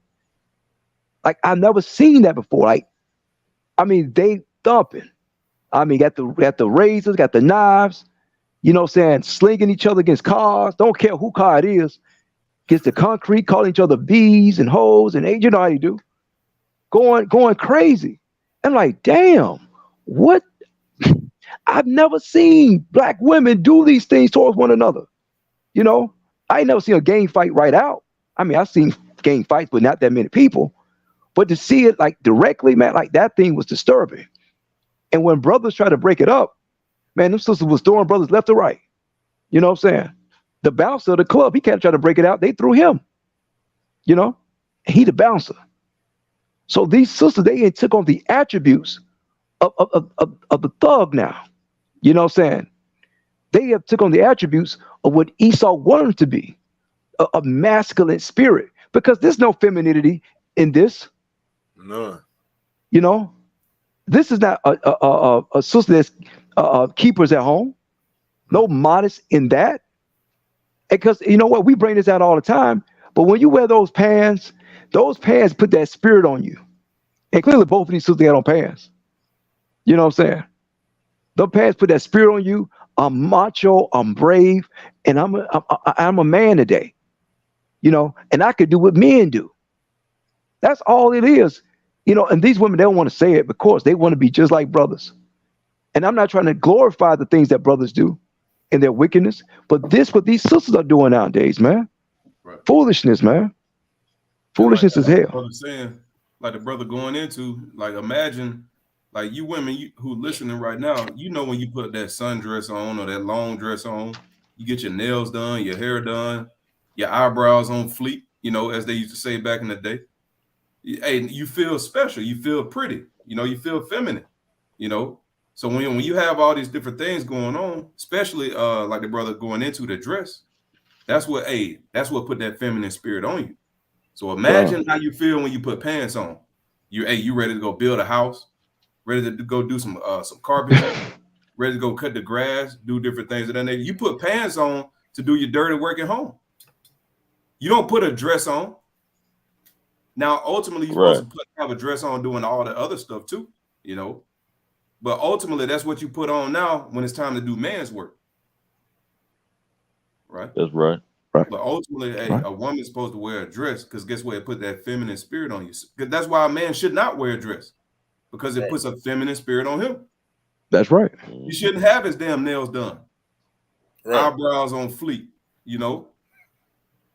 Like I've never seen that before. Like, I mean, they thumping. I mean, got the razors, got the knives, you know what I'm saying, slinging each other against cars. Don't care who car it is. Gets the concrete, calling each other bees and hoes, and you know how you do. Going crazy. And like, damn, what? I've never seen black women do these things towards one another. You know, I ain't never seen a gang fight right out. I mean, I've seen gang fights, but not that many people. But to see it like directly, man, like that thing was disturbing. And when brothers try to break it up, man, them sisters was throwing brothers left or right. You know what I'm saying? The bouncer of the club, he can't try to break it out. They threw him. You know, and he the bouncer. So these sisters, they took on the attributes of the thug now. You know what I'm saying? They have took on the attributes of what Esau wanted them to be, a masculine spirit, because there's no femininity in this. None. You know, this is not a sister that's keepers at home. No modest in that. Because you know what? We bring this out all the time. But when you wear those pants put that spirit on you. And clearly both of these sisters had on pants. You know what I'm saying? The pants put that spirit on you. I'm macho, I'm brave, and I'm a man today. You know, and I could do what men do. That's all it is. You know, and these women, they don't want to say it because they want to be just like brothers. And I'm not trying to glorify the things that brothers do in their wickedness, but this what these sisters are doing nowadays, man. Right. Foolishness, man. Foolishness like is hell. the brother saying, like the brother going into, like imagine, like you women who listening right now, you know when you put that sundress on or that long dress on, you get your nails done, your hair done, your eyebrows on fleek, you know, as they used to say back in the day. Hey, you feel special, you feel pretty, you know, you feel feminine, you know. So when you have all these different things going on, especially like the brother going into the dress, that's what put that feminine spirit on you. So imagine how you feel when you put pants on. You ready to go build a house, ready to go do some carpentry, ready to go cut the grass, do different things. And then you put pants on to do your dirty work at home. You don't put a dress on. Now, ultimately, you're supposed to have a dress on doing all the other stuff too, you know. But ultimately, that's what you put on now when it's time to do man's work. Right? That's right. But ultimately, a woman's supposed to wear a dress because guess what? It put that feminine spirit on you. That's why a man should not wear a dress because it puts a feminine spirit on him. That's right. You shouldn't have his damn nails done, eyebrows on fleek, you know.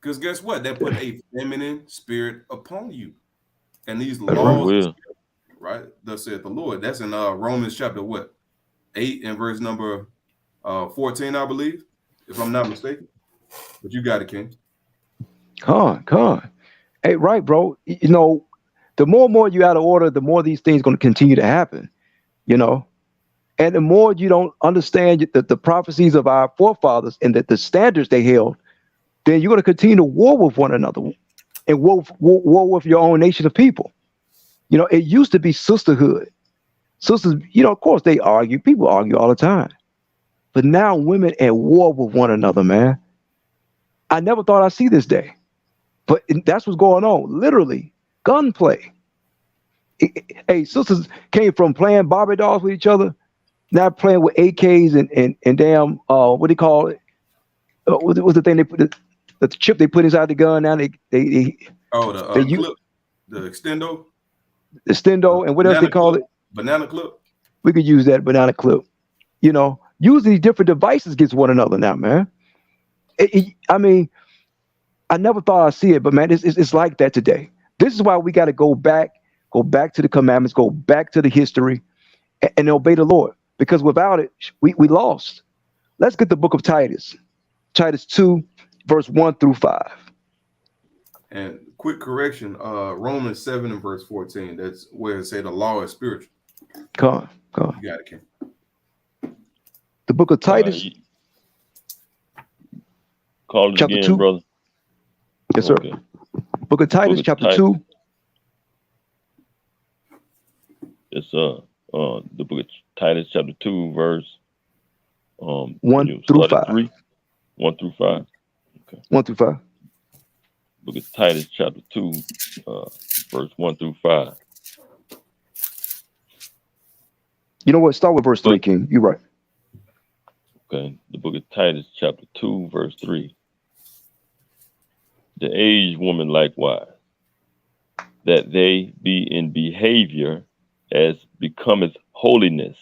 Because guess what? That put a feminine spirit upon you. And these laws, right? Thus saith the Lord. That's in Romans chapter what? 8 and verse number 14, I believe, if I'm not mistaken. But you got it, King. Come on. Hey, right, bro. You know, the more and more you out of order, the more these things going to continue to happen, you know. And the more you don't understand the prophecies of our forefathers and the standards they held, then you're going to continue to war with one another and war with your own nation of people. You know, it used to be sisterhood. Sisters, you know, of course they argue. People argue all the time. But now women at war with one another, man. I never thought I'd see this day. But that's what's going on. Literally, gunplay. Hey, sisters came from playing Barbie dolls with each other, now playing with AKs and damn, what do you call it? What's the thing they put the chip they put inside the gun? Now they clip, the extendo, and what else they call it? Banana clip. We could use that banana clip. You know, using these different devices against one another now, man. I mean, I never thought I'd see it, but man, it's like that today. This is why we got to go back to the commandments, go back to the history, and obey the Lord. Because without it, we lost. Let's get the book of Titus. Titus 2, verse 1 through 5. And quick correction, Romans 7 and verse 14. That's where it say the law is spiritual. Come on. You got it, King. The book of Titus. Call it chapter again, 2. brother. Yes, sir. Okay. Book of Titus, chapter 2. It's the book of Titus, chapter 2, verse 1 through 5. 1 through 5. Okay. 1 through 5. Book of Titus, chapter 2, verse 1 through 5. You know what? Start with verse 3, King. You're right. Okay. The book of Titus, chapter 2, verse 3. The aged woman likewise, that they be in behavior as becometh holiness,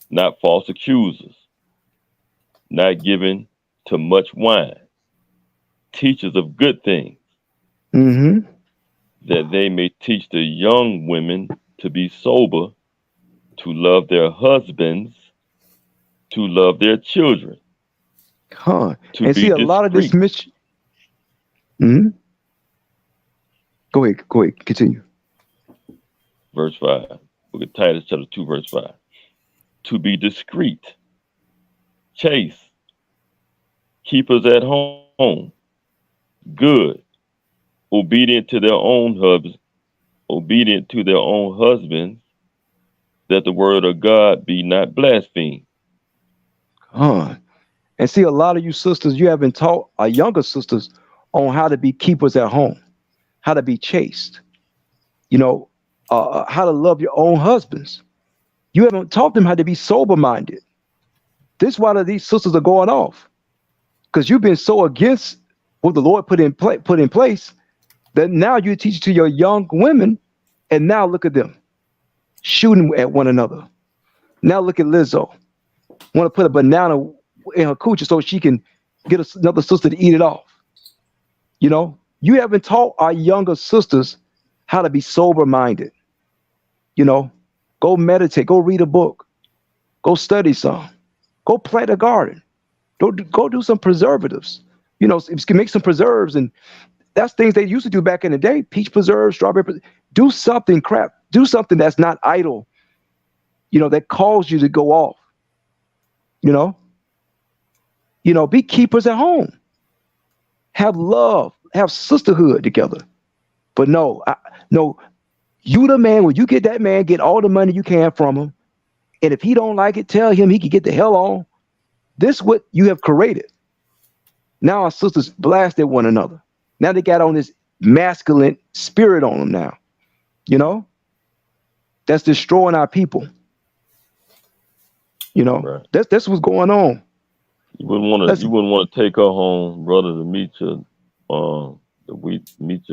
not false accusers, not given to much wine, teachers of good things, that they may teach the young women to be sober, to love their husbands, to love their children, to and see a lot of this mission. Go ahead, continue. Verse 5, book of Titus, chapter 2, verse 5. To be discreet, chaste, keepers at home, good, obedient to their own husbands, that the word of God be not blasphemed. And see, a lot of you sisters, you haven't taught our younger sisters on how to be keepers at home, how to be chaste, you know, how to love your own husbands. You haven't taught them how to be sober minded. This is why these sisters are going off, because you've been so against what the Lord put in place that now you teach to your young women, and now look at them shooting at one another. Now look at Lizzo, want to put a banana in her coochie so she can get another sister to eat it off. You know, you haven't taught our younger sisters how to be sober minded. You know, go meditate, go read a book, go study some, go plant a garden, go do some preservatives. You know, if you can make some preserves, and that's things they used to do back in the day: peach preserves, strawberry. Do something crap. Do something that's not idle. You know, that calls you to go off. You know, be keepers at home. Have love, have sisterhood together. But no, no, you the man. When you get that man, get all the money you can from him. And if he don't like it, tell him he can get the hell on. This is what you have created. Now our sisters blast at one another. Now they got on this masculine spirit on them now. You know? That's destroying our people. You know, Right. that's what's going on. You wouldn't want to take her home, brother, to meet your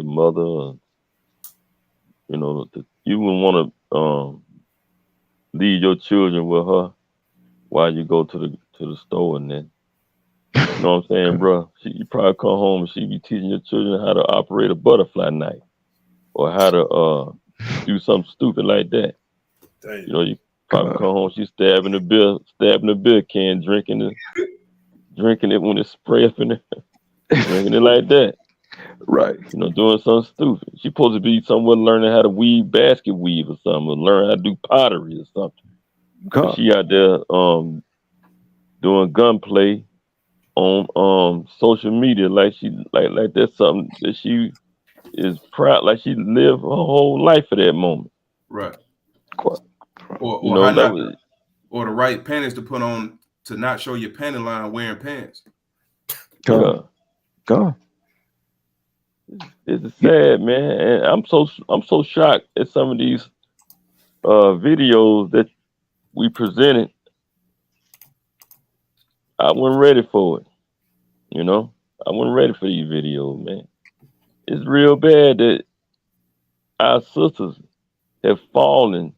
mother. You know, you wouldn't want to leave your children with her while you go to the store, and then, you know what I'm saying, bro? You probably come home and she be teaching your children how to operate a butterfly knife, or how to do something stupid like that. Damn. You know, you probably come home, she's stabbing the beer can, drinking it when it's spray up in there, drinking it like that. Right. You know, doing something stupid. She's supposed to be somewhere learning how to weave basket weave or something, or learn how to do pottery or something. But she out there doing gunplay on social media like that's something that she is proud, like she lived her whole life for that moment. Right. Or the right panties to put on to not show your panty line wearing pants. God. It's sad, man, and I'm so shocked at some of these videos that we presented. I wasn't ready for it. You know, I wasn't ready for these videos, man. It's real bad that our sisters have fallen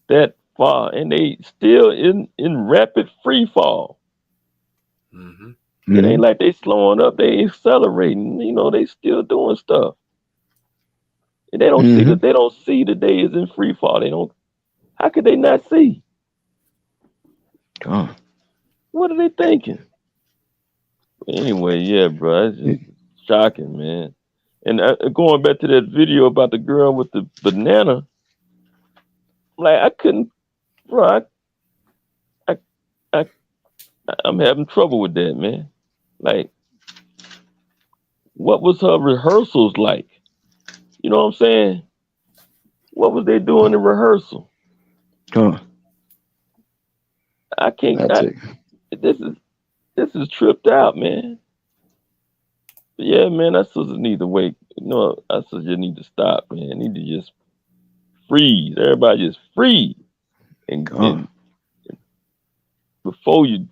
that far, and they still in rapid free fall. Mm-hmm. It ain't like they slowing up; they accelerating. You know, they still doing stuff, and they don't see that. They don't see that they is in free fall. They don't. How could they not see? What are they thinking? Anyway, yeah, bro, it's just shocking, man. And going back to that video about the girl with the banana, like I couldn't, bro. I'm having trouble with that, man. Like, what was her rehearsals like? You know what I'm saying? What was they doing in rehearsal? I can't. This is tripped out, man. But yeah, man, our sisters need to wake. You know, our sisters just need to stop, man. They need to just freeze. Everybody just freeze. And before you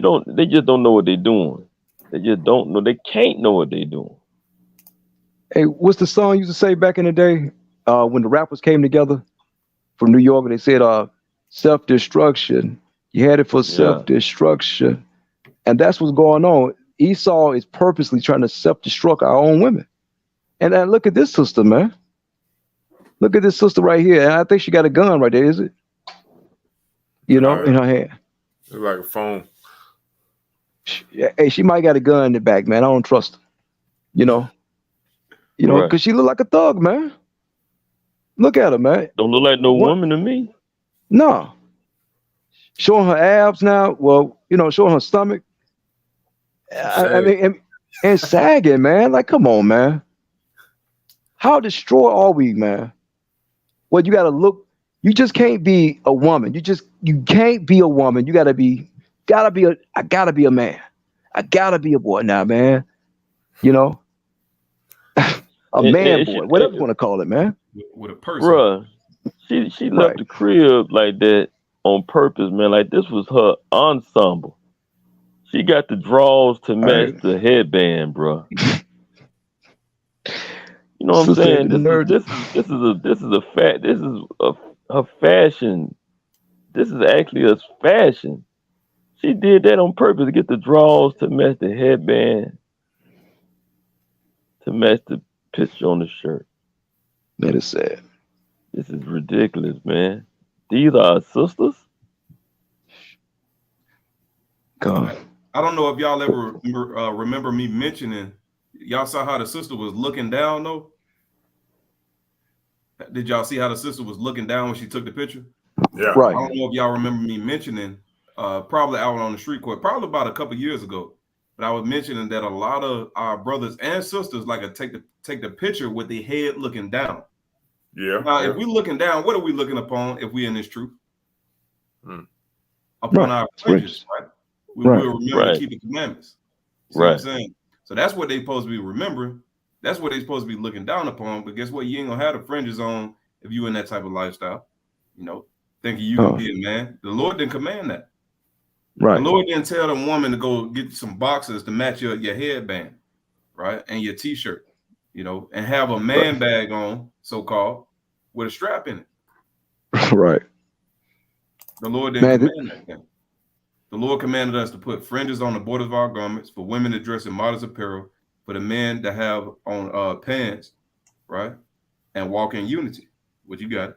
don't, they just don't know what they're doing. They just don't know. They can't know what they're doing. Hey, what's the song you used to say back in the day when the rappers came together from New York? They said self-destruction. You had it for self-destruction. And that's what's going on. Esau is purposely trying to self-destruct our own women. And look at this sister, man. Look at this sister right here. And I think she got a gun right there, is it? You know, in her hand. It's like a phone. Hey, she might got a gun in the back, man. I don't trust her. You know, because she look like a thug, man. Look at her, man. Don't look like no woman to me. No. Showing her abs now. Well, you know, showing her stomach. I mean, and sagging, man. Like, come on, man. How destroyed are we, man? Well, you got to look. You just can't be a woman. You can't be a woman. You got to be I gotta be a man. I gotta be a boy now, man. You know, a man and boy, whatever you want to call it, man. with a person. bruh, she left Right. the crib like that on purpose, man. Like this was her ensemble. She got the draws to match Right. the headband, bruh. You know what I'm Sister had saying? the nerve. This is her fashion. This is actually a fashion. She did that on purpose to get the draws to match the headband, to match the picture on the shirt. That is sad. This is ridiculous, man. These are our sisters. God. I don't know if y'all ever remember me mentioning. Y'all saw how the sister was looking down, though. Did y'all see how the sister was looking down when she took the picture? Yeah. Right. I don't know if y'all remember me mentioning, probably out on the street court, probably about a couple years ago. But I was mentioning that a lot of our brothers and sisters like to take the picture with the head looking down. Yeah. Now, yeah. if we're looking down, what are we looking upon if we in this truth? Hmm. Upon Right. our fringes, right? We Right. will remember Right. to keep the commandments. See what I'm Right. saying? So that's what they supposed to be remembering. That's what they supposed to be looking down upon. But guess what? You ain't gonna have the fringes on if you in that type of lifestyle. You know, thinking you can be a man. The Lord didn't command that. Right. The Lord didn't tell the woman to go get some boxes to match your headband, right? And your t-shirt, you know, and have a man bag on, so-called, with a strap in it. Right. The Lord didn't command that thing. The Lord commanded us to put fringes on the borders of our garments, for women to dress in modest apparel, for the men to have on pants, right? And walk in unity. What you got?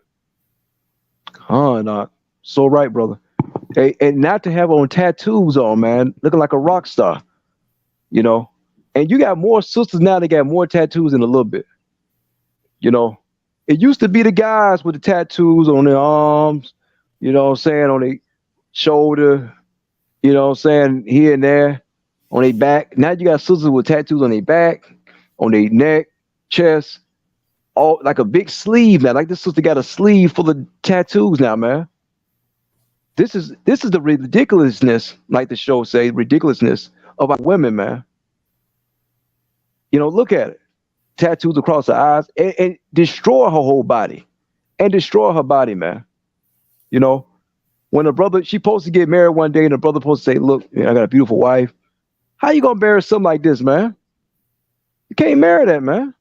No. So right, brother. Hey, and not to have on tattoos on, man, looking like a rock star. You know, and you got more sisters now. They got more tattoos in a little bit. You know, it used to be the guys with the tattoos on their arms. You know what I'm saying, on their shoulder. You know what I'm saying, here and there, on their back. Now you got sisters with tattoos on their back, on their neck, chest, all like a big sleeve now. Like this sister got a sleeve full of tattoos now, man. This is the ridiculousness, like the show say, ridiculousness of our women, man. You know, look at it. Tattoos across her eyes and destroy her whole body. And destroy her body, man. You know, when a brother, she supposed to get married one day and the brother supposed to say, look, man, I got a beautiful wife. How you gonna marry something like this, man? You can't marry that, man.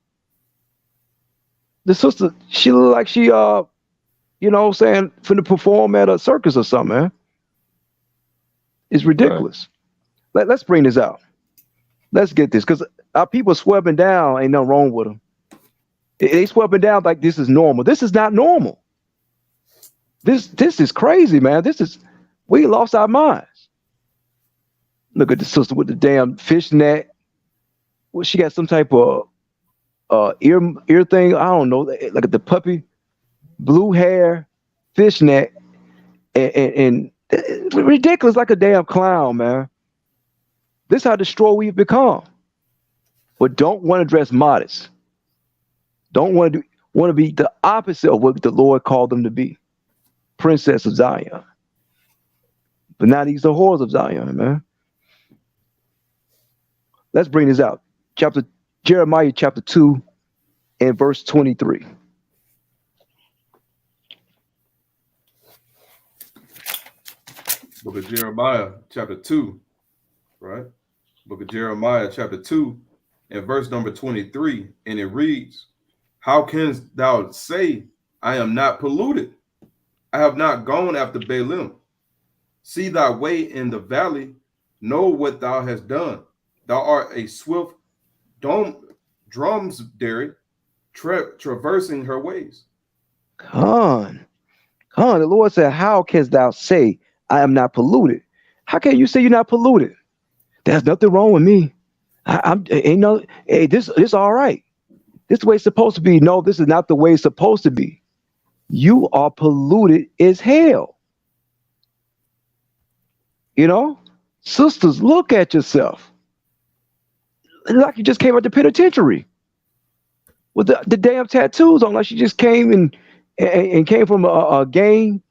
The sister, she look like she you know what I'm saying, finna perform at a circus or something, man. It's ridiculous. Let's bring this out. Let's get this, because our people sweating down, ain't nothing wrong with them. They sweating down like this is normal. This is not normal. This is crazy, man. We lost our minds. Look at the sister with the damn fishnet. Well, she got some type of ear thing. I don't know. Look at the puppy, blue hair, fishnet, and ridiculous, like a damn clown, man. This is how destroyed we've become. But don't want to dress modest. Don't want to be the opposite of what the Lord called them to be. Princess of Zion. But now these are whores of Zion, man. Let's bring this out. Jeremiah chapter 2 and verse 23. Book of Jeremiah chapter 2, right? Book of Jeremiah chapter 2 and verse number 23. And it reads, how canst thou say, I am not polluted? I have not gone after Baalim. See thy way in the valley, know what thou hast done. Thou art a swift dromedary traversing her ways. The Lord said, how canst thou say, I am not polluted? How can you say you're not polluted? There's nothing wrong with me. This all right. This is the way it's supposed to be. No, this is not the way it's supposed to be. You are polluted as hell. You know, sisters, look at yourself. Like you just came out the penitentiary with the damn tattoos on, like she just came and came from a gang,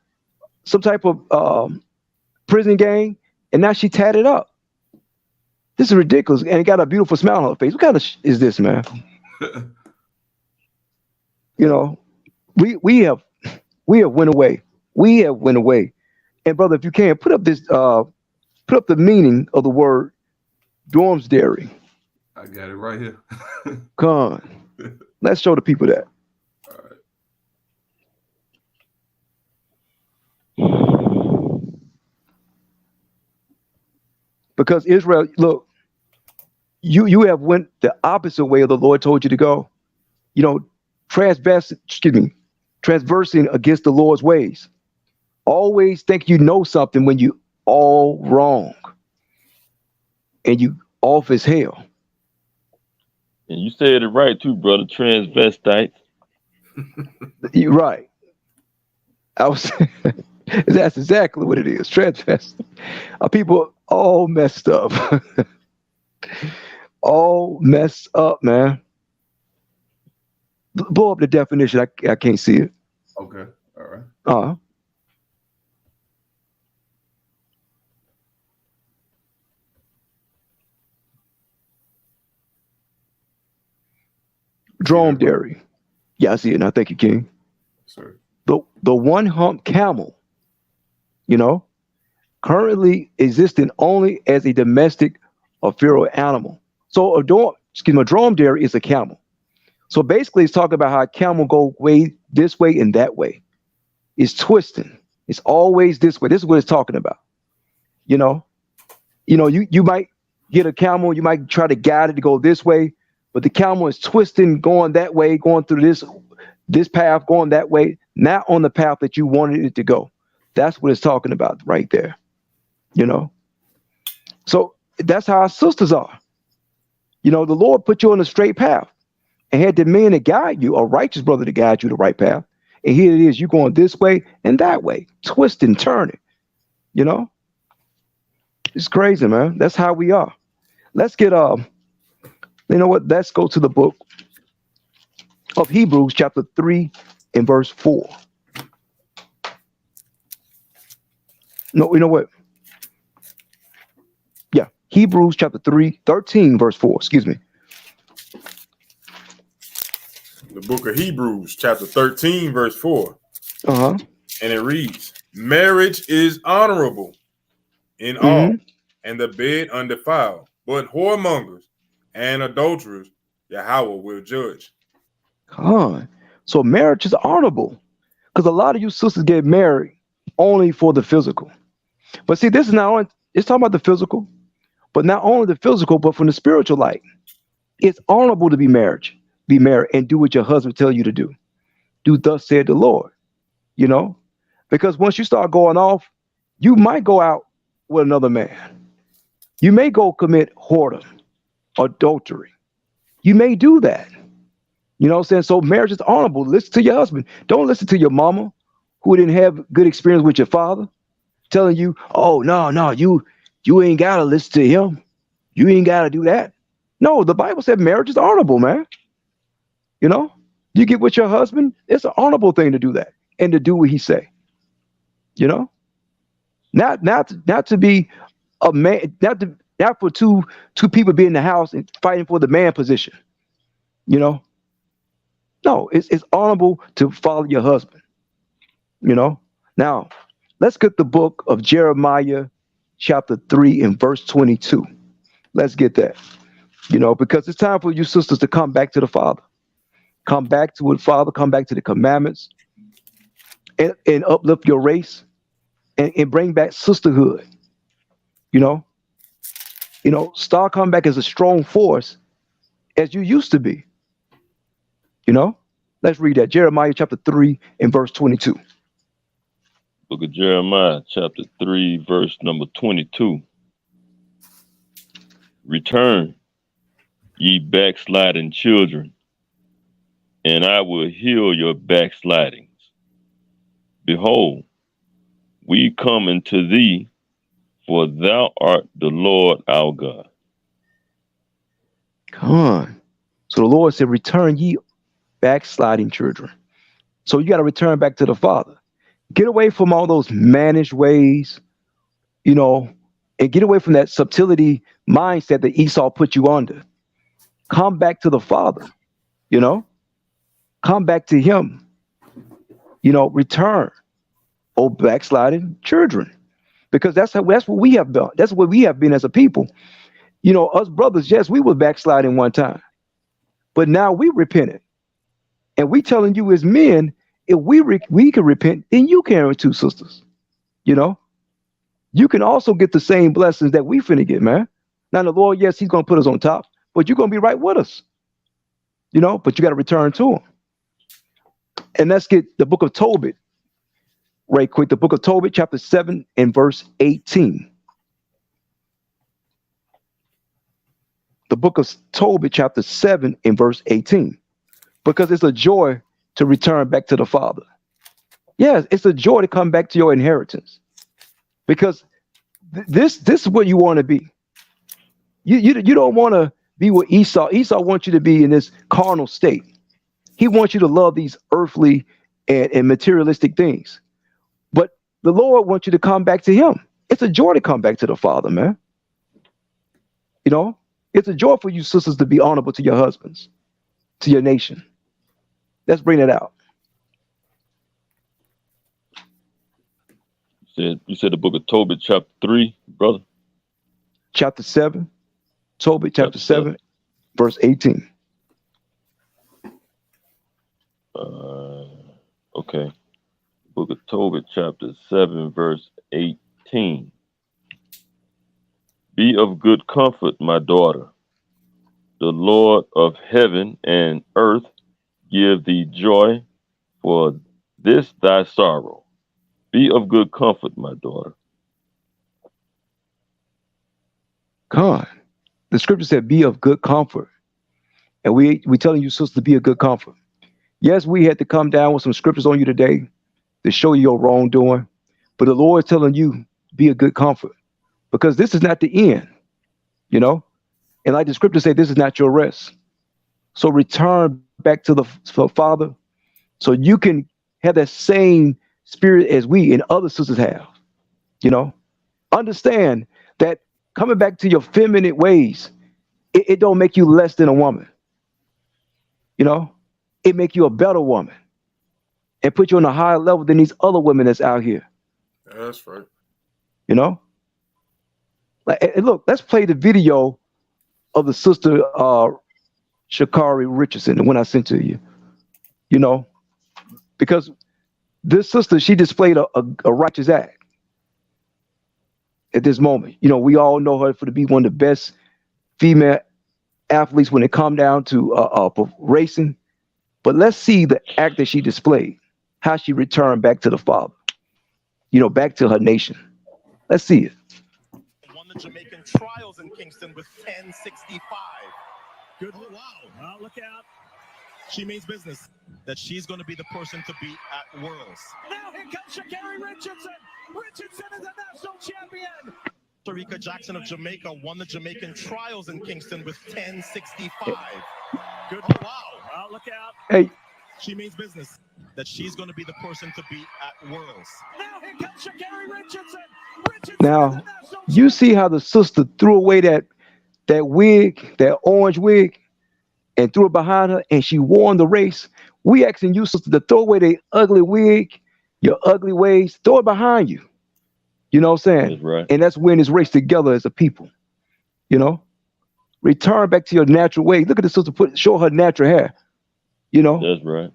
some type of prison gang, and now she tatted up. This is ridiculous, and got a beautiful smile on her face. What kind of is this, man? You know, we have went away. We have went away. And brother, if you can put up the meaning of the word Dormsdairy. I got it right here. Come on. Let's show the people that. All right. Because Israel, look, you have went the opposite way of the Lord told you to go. You know, transversing against the Lord's ways. Always think you know something when you all wrong. And you off as hell. And you said it right too, brother. Transvestites. You're right. That's exactly what it is. Transvestite. People all messed up. All messed up, man. Blow up the definition. I can't see it. Okay. All right. Dromedary. Yeah, I see it now. Thank you, King. Sorry. The one hump camel, you know, currently existing only as a domestic or feral animal. So a dromedary is a camel. So basically it's talking about how a camel go way this way and that way. It's twisting. It's always this way. This is what it's talking about. You know, you might get a camel, you might try to guide it to go this way, but the camel is twisting, going that way, going through this path, going that way, not on the path that you wanted it to go. That's what it's talking about right there. You know? So that's how our sisters are. You know, the Lord put you on a straight path and had the man to guide you, a righteous brother to guide you the right path. And here it is, you going this way and that way, twisting, turning. You know? It's crazy, man. That's how we are. Let's get you know what? Let's go to the book of Hebrews, chapter 3 and verse 4. No, you know what? Yeah, Hebrews chapter 13, verse 4. Excuse me. The book of Hebrews, chapter 13, verse 4. Uh-huh. And it reads, marriage is honorable in all, and the bed undefiled, but whoremongers and adulterers, Yahweh will judge. So marriage is honorable, because a lot of you sisters get married only for the physical. But see, this is not only, it's talking about the physical, but not only the physical, but from the spiritual light. It's honorable to be married and do what your husband tell you to do. Do thus said the Lord, you know, because once you start going off, you might go out with another man. You may go commit whoredom, adultery. You may do that. You know what I'm saying? So marriage is honorable. Listen to your husband. Don't listen to your mama who didn't have good experience with your father telling you, oh, no, you ain't got to listen to him. You ain't got to do that. No, the Bible said marriage is honorable, man. You know, you get with your husband, it's an honorable thing to do that and to do what he say. You know, not to be a man, not for two people be in the house and fighting for the man position. You know, no, it's honorable to follow your husband. You know, now let's get the book of Jeremiah, chapter 3 and verse 22. Let's get that. You know, because it's time for you sisters to come back to the Father. Come back to the Father, come back to the commandments, and uplift your race and bring back sisterhood. You know, start coming back as a strong force as you used to be. You know, let's read that. Jeremiah chapter 3 and verse 22. Book of Jeremiah, chapter 3, verse number 22. Return, ye backsliding children, and I will heal your backslidings. Behold, we come unto thee, for thou art the Lord our God. Come on. So the Lord said, return ye backsliding children. So you got to return back to the Father. Get away from all those managed ways, you know, and get away from that subtlety mindset that Esau put you under. Come back to the Father, you know, come back to him, you know, return, oh backsliding children, because that's what we have done. That's what we have been as a people. You know, us brothers, yes, we were backsliding one time, but now we repented. And we telling you as men, if we can repent, then you can too, sisters. You know, you can also get the same blessings that we finna get, man. Now the Lord, yes, he's gonna put us on top, but you're gonna be right with us. You know, but you got to return to him. And let's get the book of Tobit right quick. The book of Tobit, chapter 7 and verse 18. The book of Tobit, chapter 7 and verse 18. Because it's a joy to return back to the Father. Yes, it's a joy to come back to your inheritance. Because this is what you want to be. You don't want to be with Esau. Esau wants you to be in this carnal state. He wants you to love these earthly and materialistic things. But the Lord wants you to come back to him. It's a joy to come back to the Father, man. You know, it's a joy for you sisters to be honorable to your husbands, to your nation. Let's bring it out. You said the book of Tobit, chapter 3, brother? Chapter 7. Tobit, chapter 7, verse 18. Okay. Book of Tobit, chapter 7, verse 18. Be of good comfort, my daughter. The Lord of heaven and earth give thee joy for this thy sorrow. Be of good comfort, my daughter. God, the scripture said, be of good comfort. And we telling you, sister, to be of good comfort. Yes, we had to come down with some scriptures on you today to show you your wrongdoing. But the Lord is telling you, be of good comfort. Because this is not the end, you know? And like the scripture said, this is not your rest. So return back to the Father so you can have that same spirit as we and other sisters have, you know? Understand that coming back to your feminine ways, it don't make you less than a woman, you know? It make you a better woman and put you on a higher level than these other women that's out here. That's right. You know? Like, and look, let's play the video of the sister Shakari Richardson, the one I sent to you. You know, because this sister, she displayed a righteous act at this moment. You know, we all know her for to be one of the best female athletes when it come down to racing. But let's see the act that she displayed, how she returned back to the Father, you know, back to her nation. Let's see it. Won the Jamaican trials in Kingston with 10.65. Good. Oh, wow. Well, look out. She means business. That she's going to be the person to beat at Worlds. Now here comes Shakari Richardson. Richardson is a national champion. Tarika Jackson of Jamaica won the Jamaican trials in Kingston with 10.65. Good. Oh, wow. Well, look out. Hey. She means business. That she's going to be the person to beat at Worlds. Now here comes Shakari Richardson. Now, you see how the sister threw away that wig, that orange wig, and threw it behind her, and she won the race. We asking you, sister, to throw away the ugly wig, your ugly ways, throw it behind you. You know what I'm saying? That's right. And let's win this race together as a people. You know? Return back to your natural way. Look at the sister show her natural hair. You know? That's right.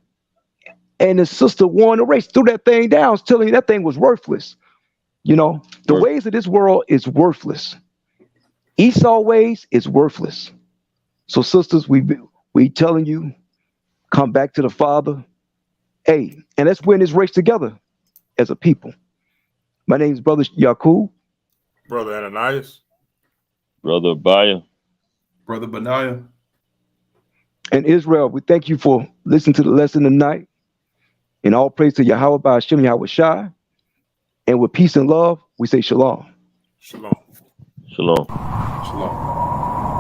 And the sister won the race, threw that thing down, telling you that thing was worthless. You know, the ways of this world is worthless. Esau ways is worthless. So sisters, we telling you, come back to the Father. Hey, and let's win this race together as a people. My name is Brother Yakub. Brother Ananias. Brother Abaya. Brother Benaiah. And Israel, we thank you for listening to the lesson tonight. And all praise to Yahweh by Hashem Yahweh Shai. And with peace and love, we say shalom. Shalom. Shalom. Shalom.